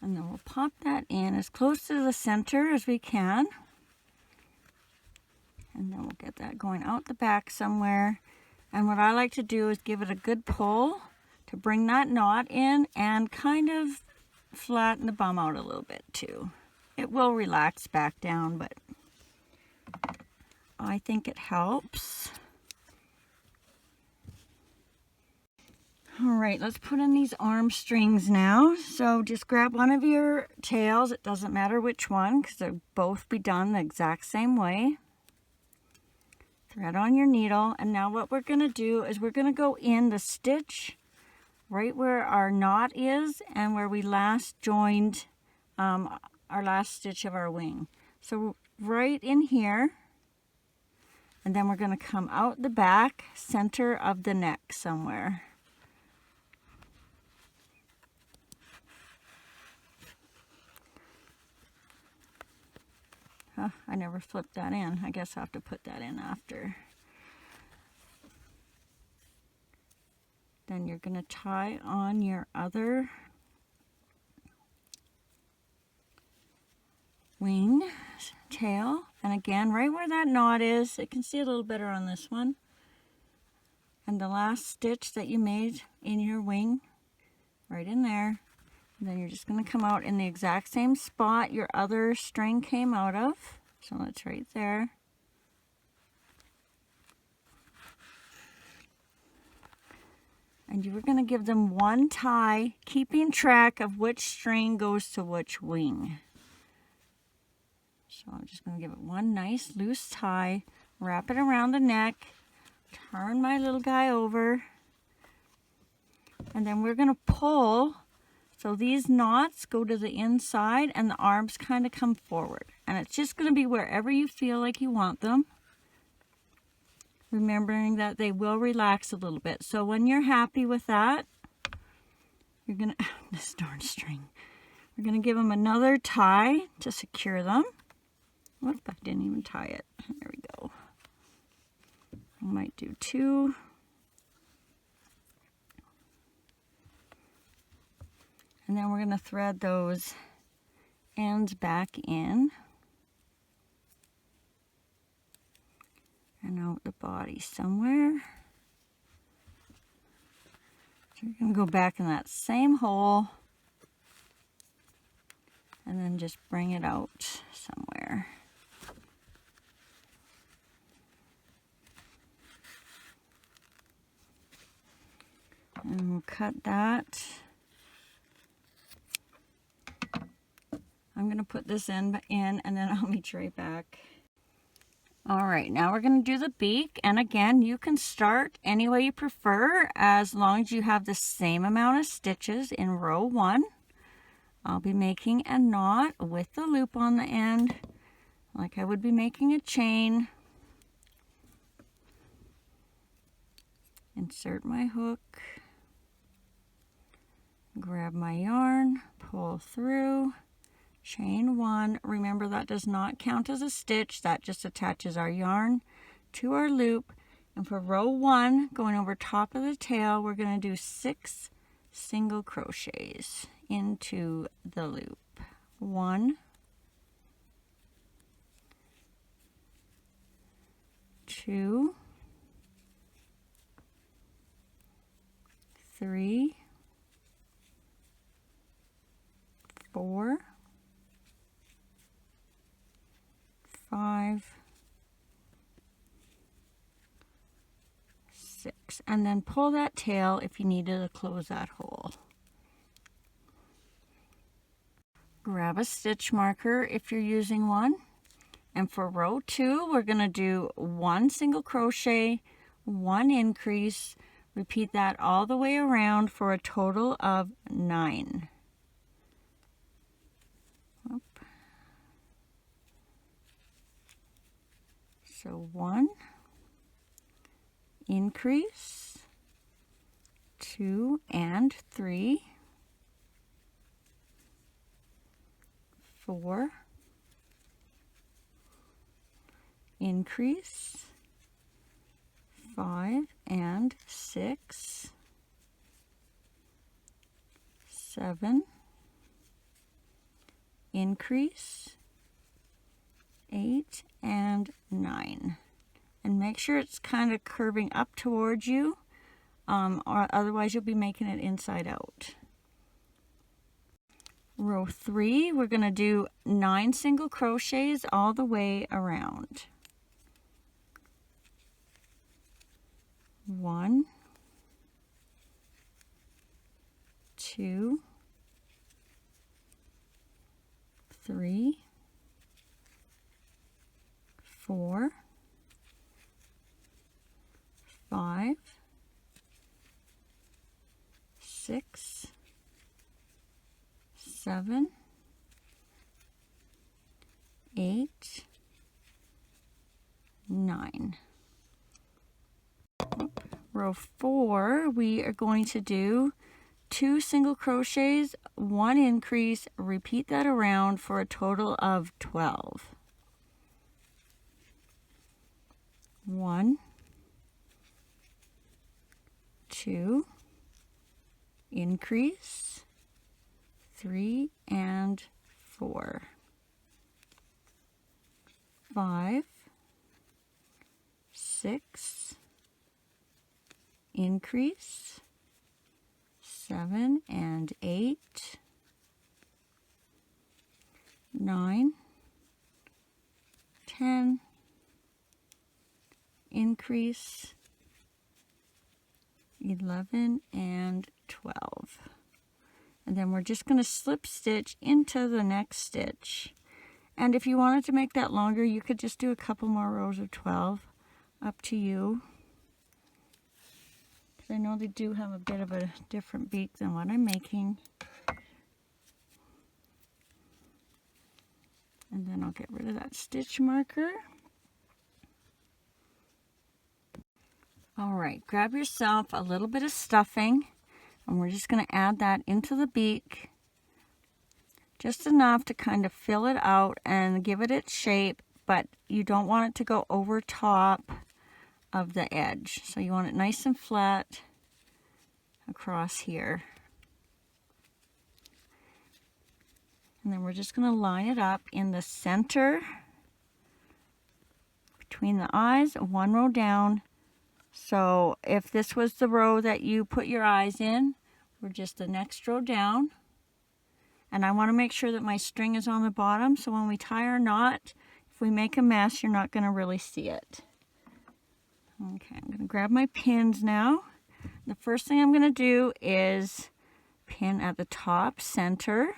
And then we'll pop that in as close to the center as we can. And then we'll get that going out the back somewhere. And what I like to do is give it a good pull to bring that knot in and kind of flatten the bum out a little bit too. It will relax back down, but I think it helps. All right, let's put in these arm strings now. So just grab one of your tails. It doesn't matter which one because they'll both be done the exact same way. Thread on your needle, and now what we're going to do is we're going to go in the stitch right where our knot is and where we last joined our last stitch of our wing. So right in here, and then we're going to come out the back center of the neck somewhere. I never flipped that in. I guess I'll have to put that in after. Then you're going to tie on your other wing tail. And again, right where that knot is, you can see it a little better on this one. And the last stitch that you made in your wing, right in there. And then you're just going to come out in the exact same spot your other string came out of. So that's right there. And you were going to give them one tie, keeping track of which string goes to which wing. So I'm just going to give it one nice loose tie, wrap it around the neck, turn my little guy over, and then we're going to pull. So these knots go to the inside and the arms kind of come forward. And it's just going to be wherever you feel like you want them. Remembering that they will relax a little bit. So when you're happy with that, you're going to, this darn string, we're going to give them another tie to secure them. Whoop, I didn't even tie it. There we go. I might do 2. And then we're going to thread those ends back in. And out the body somewhere. So you're going to go back in that same hole. And then just bring it out somewhere. And we'll cut that. I'm going to put this in and then I'll meet you right back. All right, now we're going to do the beak. And again, you can start any way you prefer as long as you have the same amount of stitches in row 1. I'll be making a knot with the loop on the end, like I would be making a chain. Insert my hook, grab my yarn, pull through, chain 1. Remember, that does not count as a stitch, that just attaches our yarn to our loop. And for row 1, going over top of the tail, we're going to do 6 single crochets into the loop. 1, 2, 3, 4, 5, 6, and then pull that tail if you needed to close that hole. Grab a stitch marker if you're using one, and for row 2 we're going to do 1 single crochet, 1 increase. Repeat that all the way around for a total of 9. So 1, increase, 2 and 3, 4, increase, 5 and 6, 7, increase, 8 and 9. And make sure it's kind of curving up towards you, or otherwise you'll be making it inside out. Row 3, we're going to do 9 single crochets all the way around. 1, 2, 3, 4, 5, 6, 7, 8, 9. Row 4, we are going to do 2 single crochets, 1 increase, repeat that around for a total of 12. 1, 2, increase, 3 and 4, 5, 6, increase, 7 and 8, 9, 10, increase, 11 and 12. And then we're just going to slip stitch into the next stitch. And if you wanted to make that longer, you could just do a couple more rows of 12, up to you. Because I know they do have a bit of a different beak than what I'm making. And then I'll get rid of that stitch marker. All right, grab yourself a little bit of stuffing, and we're just going to add that into the beak. Just enough to kind of fill it out and give it its shape, but you don't want it to go over top of the edge. So you want it nice and flat across here. And then we're just going to line it up in the center between the eyes, 1 row down. So if this was the row that you put your eyes in, we're just the next row down. And I want to make sure that my string is on the bottom, so when we tie our knot, if we make a mess, you're not going to really see it. Okay, I'm going to grab my pins now. the first thing I'm going to do is pin at the top center.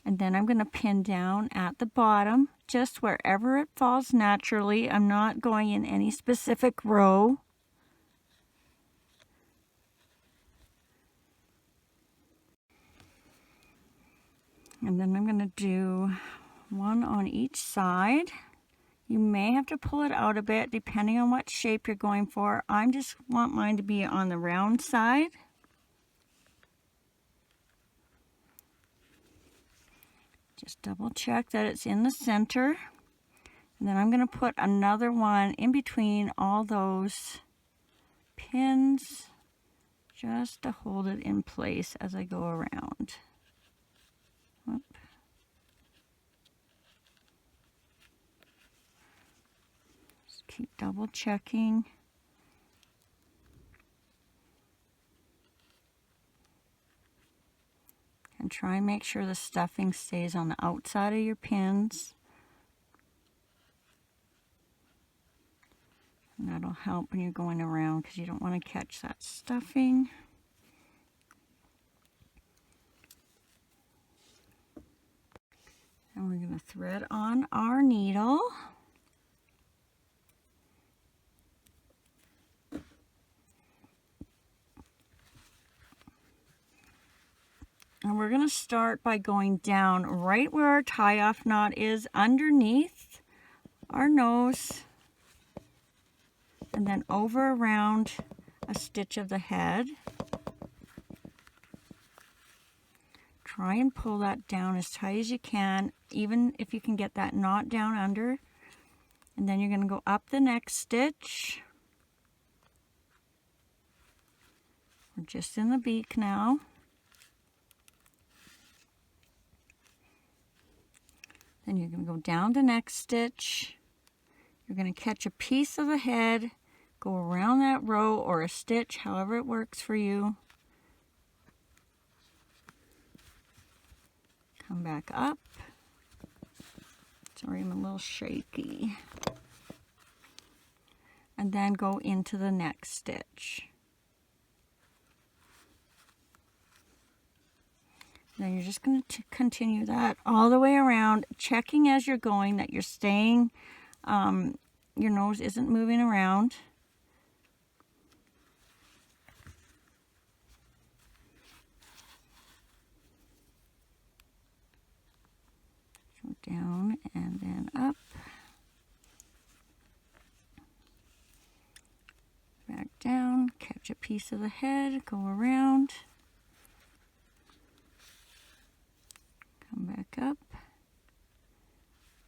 And then I'm going to pin down at the bottom, just wherever it falls naturally. I'm not going in any specific row. And then I'm going to do one on each side. You may have to pull it out a bit depending on what shape you're going for. I just want mine to be on the round side. Just double check that it's in the center. And then I'm going to put another one in between all those pins just to hold it in place as I go around. Whoop. Just keep double checking. And try and make sure the stuffing stays on the outside of your pins. And that'll help when you're going around because you don't want to catch that stuffing. And we're going to thread on our needle. And we're going to start by going down right where our tie-off knot is, underneath our nose, and then over around a stitch of the head. Try and pull that down as tight as you can, even if you can get that knot down under. And then you're going to go up the next stitch. We're just in the beak now. Then you're going to go down the next stitch. You're going to catch a piece of the head, go around that row or a stitch, however it works for you. Come back up. Sorry, I'm a little shaky. And then go into the next stitch. Then you're just going to continue that all the way around, checking as you're going that you're staying, your nose isn't moving around. So down and then up. Back down, catch a piece of the head, go around. Come back up.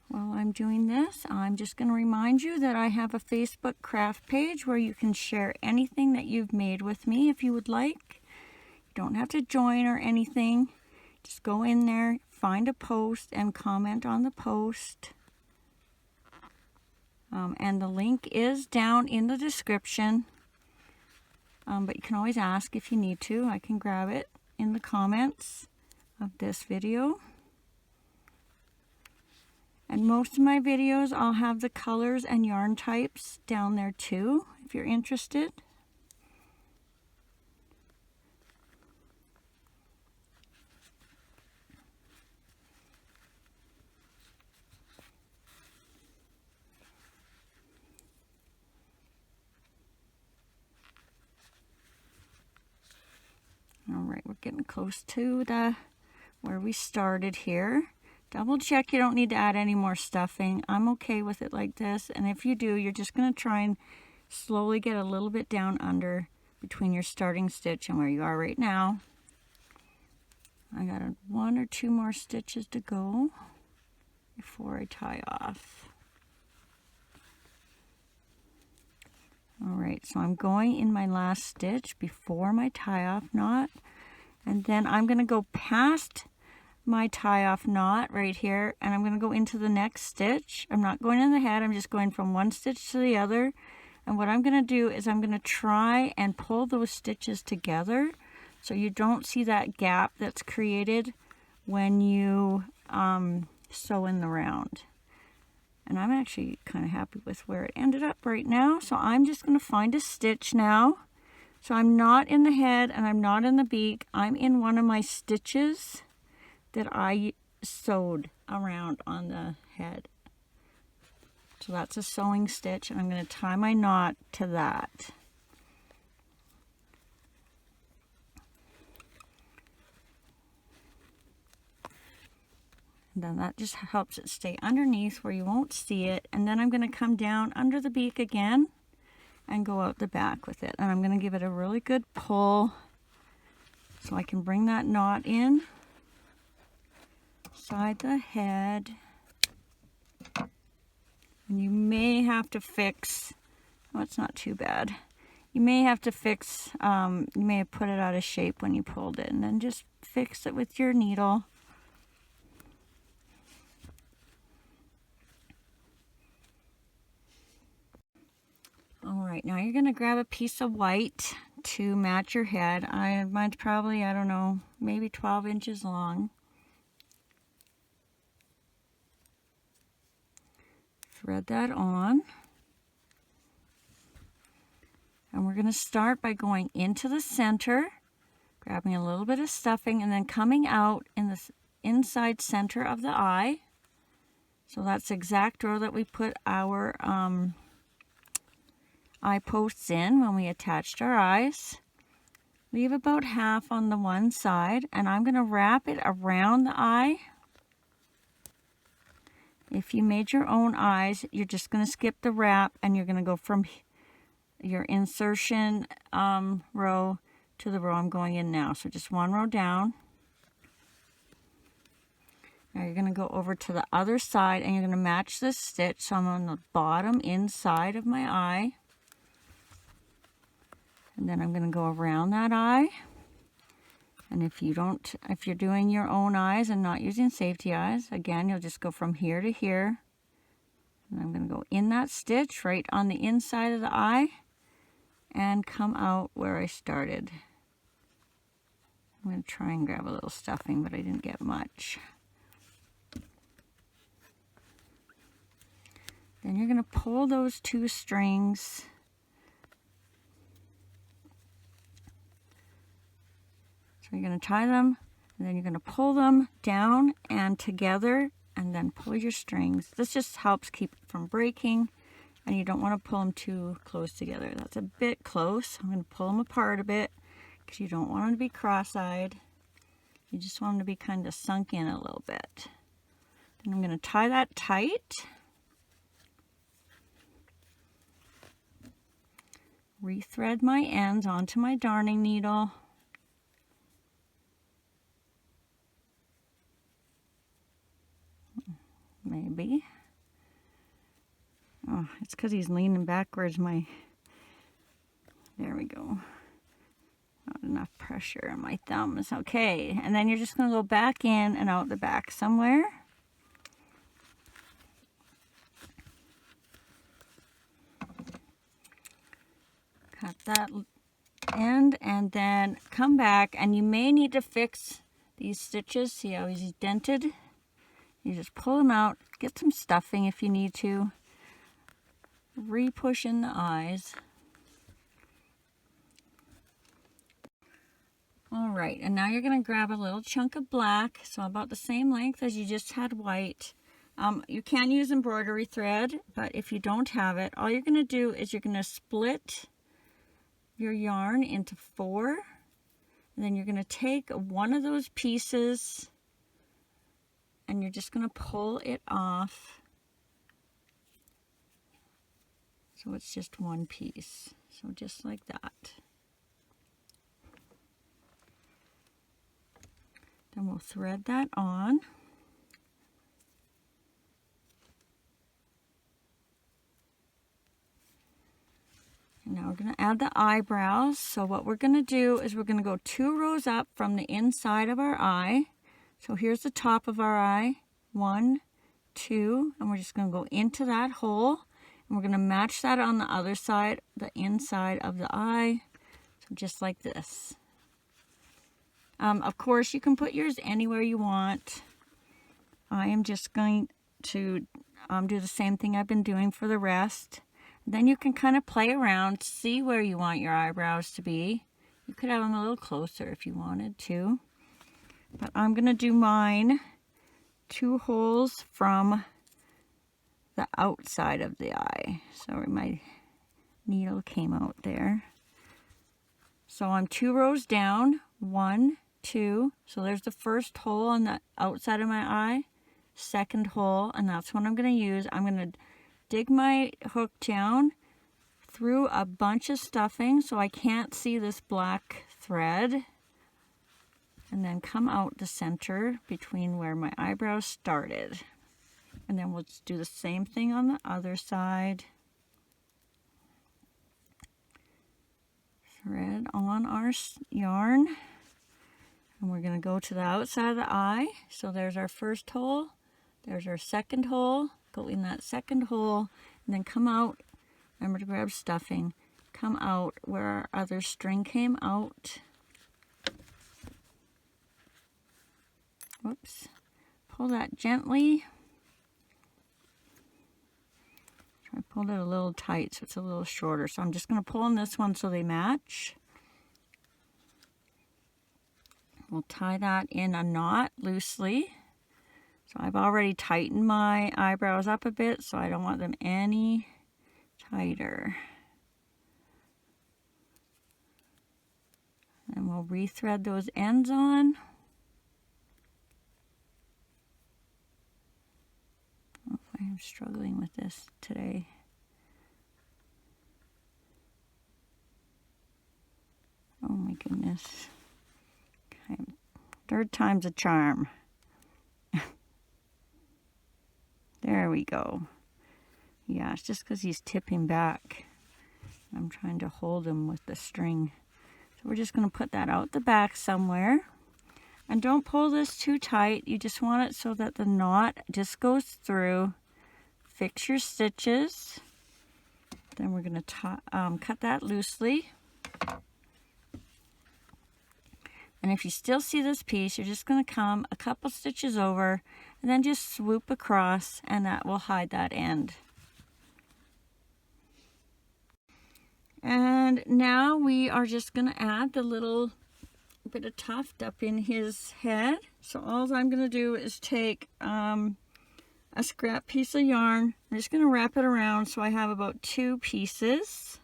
While I'm doing this, I'm just going to remind you that I have a Facebook craft page where you can share anything that you've made with me if you would like. You don't have to join or anything. Just go in there, find a post, and comment on the post. And the link is down in the description. But you can always ask if you need to. I can grab it in the comments of this video. And most of my videos, I'll have the colors and yarn types down there too, if you're interested. All right, we're getting close to where we started here. Double check you don't need to add any more stuffing. I'm okay with it like this. And if you do, you're just going to try and slowly get a little bit down under between your starting stitch and where you are right now. I got one or two more stitches to go before I tie off. All right, so I'm going in my last stitch before my tie-off knot. And then I'm going to go past my tie-off knot right here, and I'm going to go into the next stitch. I'm not going in the head, I'm just going from one stitch to the other. And what I'm going to do is I'm going to try and pull those stitches together so you don't see that gap that's created when you sew in the round. And I'm actually kind of happy with where it ended up right now. So I'm just going to find a stitch now So I'm not in the head and I'm not in the beak. I'm in one of my stitches that I sewed around on the head. So that's a sewing stitch, and I'm going to tie my knot to that. And then that just helps it stay underneath where you won't see it. And then I'm going to come down under the beak again and go out the back with it. And I'm going to give it a really good pull so I can bring that knot in inside the head. And you may have to fix, oh, it's not too bad. You may have to fix, you may have put it out of shape when you pulled it, and then just fix it with your needle. All right, now you're gonna grab a piece of white to match your head. Mine's probably, I don't know, maybe 12 inches long. Thread that on. And we're going to start by going into the center, grabbing a little bit of stuffing, and then coming out in the inside center of the eye. So that's the exact row that we put our eye posts in when we attached our eyes. Leave about half on the one side, and I'm going to wrap it around the eye. If you made your own eyes, you're just going to skip the wrap and you're going to go from your insertion row to the row I'm going in now. So just one row down. Now you're going to go over to the other side and you're going to match this stitch. So I'm on the bottom inside of my eye. And then I'm going to go around that eye. And if you're doing your own eyes and not using safety eyes, again, you'll just go from here to here. And I'm going to go in that stitch right on the inside of the eye and come out where I started. I'm going to try and grab a little stuffing, but I didn't get much. Then you're going to pull those two strings So you're going to tie them, and then you're going to pull them down and together, and then pull your strings. This just helps keep it from breaking, and you don't want to pull them too close together. That's a bit close. I'm going to pull them apart a bit because you don't want them to be cross-eyed. You just want them to be kind of sunk in a little bit. Then I'm going to tie that tight. Rethread my ends onto my darning needle. Maybe. Oh, it's because he's leaning backwards. There we go. Not enough pressure on my thumbs. Okay, and then you're just going to go back in and out the back somewhere. Cut that end and then come back, and you may need to fix these stitches. See how he's dented? You just pull them out, get some stuffing if you need to, re-push in the eyes. All right, and now you're going to grab a little chunk of black, so about the same length as you just had white. You can use embroidery thread, but if you don't have it, all you're going to do is you're going to split your yarn into 4, and then you're going to take one of those pieces and you're just going to pull it off. So it's just one piece. So just like that. Then we'll thread that on. And now we're going to add the eyebrows. So what we're going to do is we're going to go 2 rows up from the inside of our eye. So here's the top of our eye. 1, 2, and we're just going to go into that hole. And we're going to match that on the other side, the inside of the eye. So just like this. Of course, you can put yours anywhere you want. I am just going to do the same thing I've been doing for the rest. Then you can kind of play around, see where you want your eyebrows to be. You could have them a little closer if you wanted to. But I'm going to do mine 2 holes from the outside of the eye. Sorry, my needle came out there. So I'm 2 rows down, 1, 2. So there's the first hole on the outside of my eye, second hole, and that's what I'm going to use. I'm going to dig my hook down through a bunch of stuffing so I can't see this black thread, and then come out the center between where my eyebrows started. And then we'll just do the same thing on the other side. Thread on our yarn, and we're going to go to the outside of the eye. So there's our first hole, there's our second hole, go in that second hole, and then come out. Remember to grab stuffing. Come out where our other string came out. Whoops. Pull that gently. I pulled it a little tight, so it's a little shorter. So I'm just going to pull on this one so they match. We'll tie that in a knot loosely. So I've already tightened my eyebrows up a bit, so I don't want them any tighter. And we'll rethread those ends on. Oh, I'm struggling with this today. Oh my goodness. Okay. 3rd time's a charm. There we go. Yeah, it's just because he's tipping back. I'm trying to hold him with the string. So we're just going to put that out the back somewhere. And don't pull this too tight. You just want it so that the knot just goes through. Fix your stitches. Then we're going to cut that loosely. And if you still see this piece, you're just going to come a couple stitches over and then just swoop across, and that will hide that end. And now we are just going to add the little bit of tuft up in his head. So all I'm going to do is take a scrap piece of yarn. I'm just going to wrap it around so I have about 2 pieces.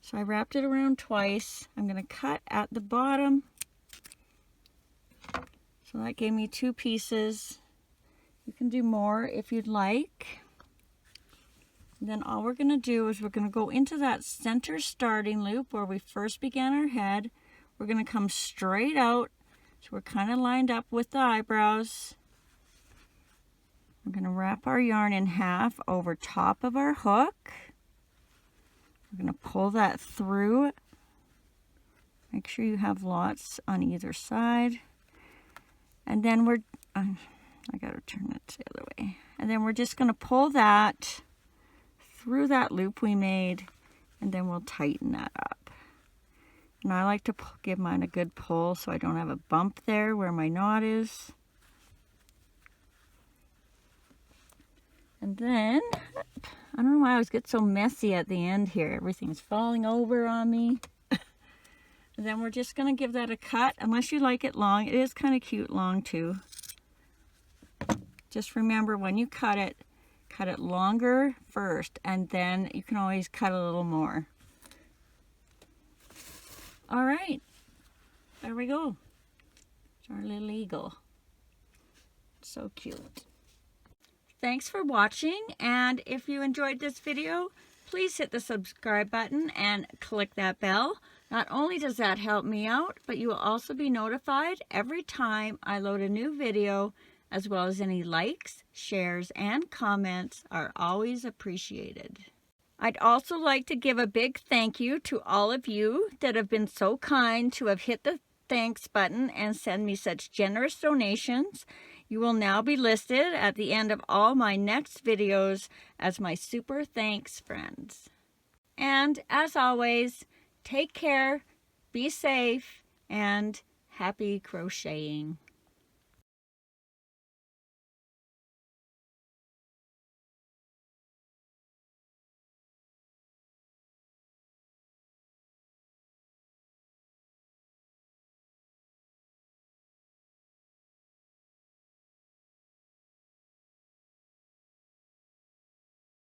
So I wrapped it around twice. I'm going to cut at the bottom. So that gave me 2 pieces. You can do more if you'd like. And then all we're going to do is we're going to go into that center starting loop where we first began our head. We're going to come straight out. So we're kind of lined up with the eyebrows. We're going to wrap our yarn in half over top of our hook. We're going to pull that through. Make sure you have lots on either side. And then we're, I got to turn it the other way. And then we're just going to pull that through that loop we made, and then we'll tighten that up. And I like to give mine a good pull so I don't have a bump there where my knot is. And then, I don't know why I always get so messy at the end here. Everything's falling over on me. And then we're just going to give that a cut, unless you like it long. It is kind of cute long too. Just remember when you cut it longer first, and then you can always cut a little more. All right, there we go. It's our little eagle. So cute. Thanks for watching, and if you enjoyed this video, please hit the subscribe button and click that bell. Not only does that help me out, but you will also be notified every time I load a new video, as well as any likes, shares, and comments are always appreciated. I'd also like to give a big thank you to all of you that have been so kind to have hit the thanks button and send me such generous donations. You will now be listed at the end of all my next videos as my super thanks friends. And as always, take care, be safe, and happy crocheting.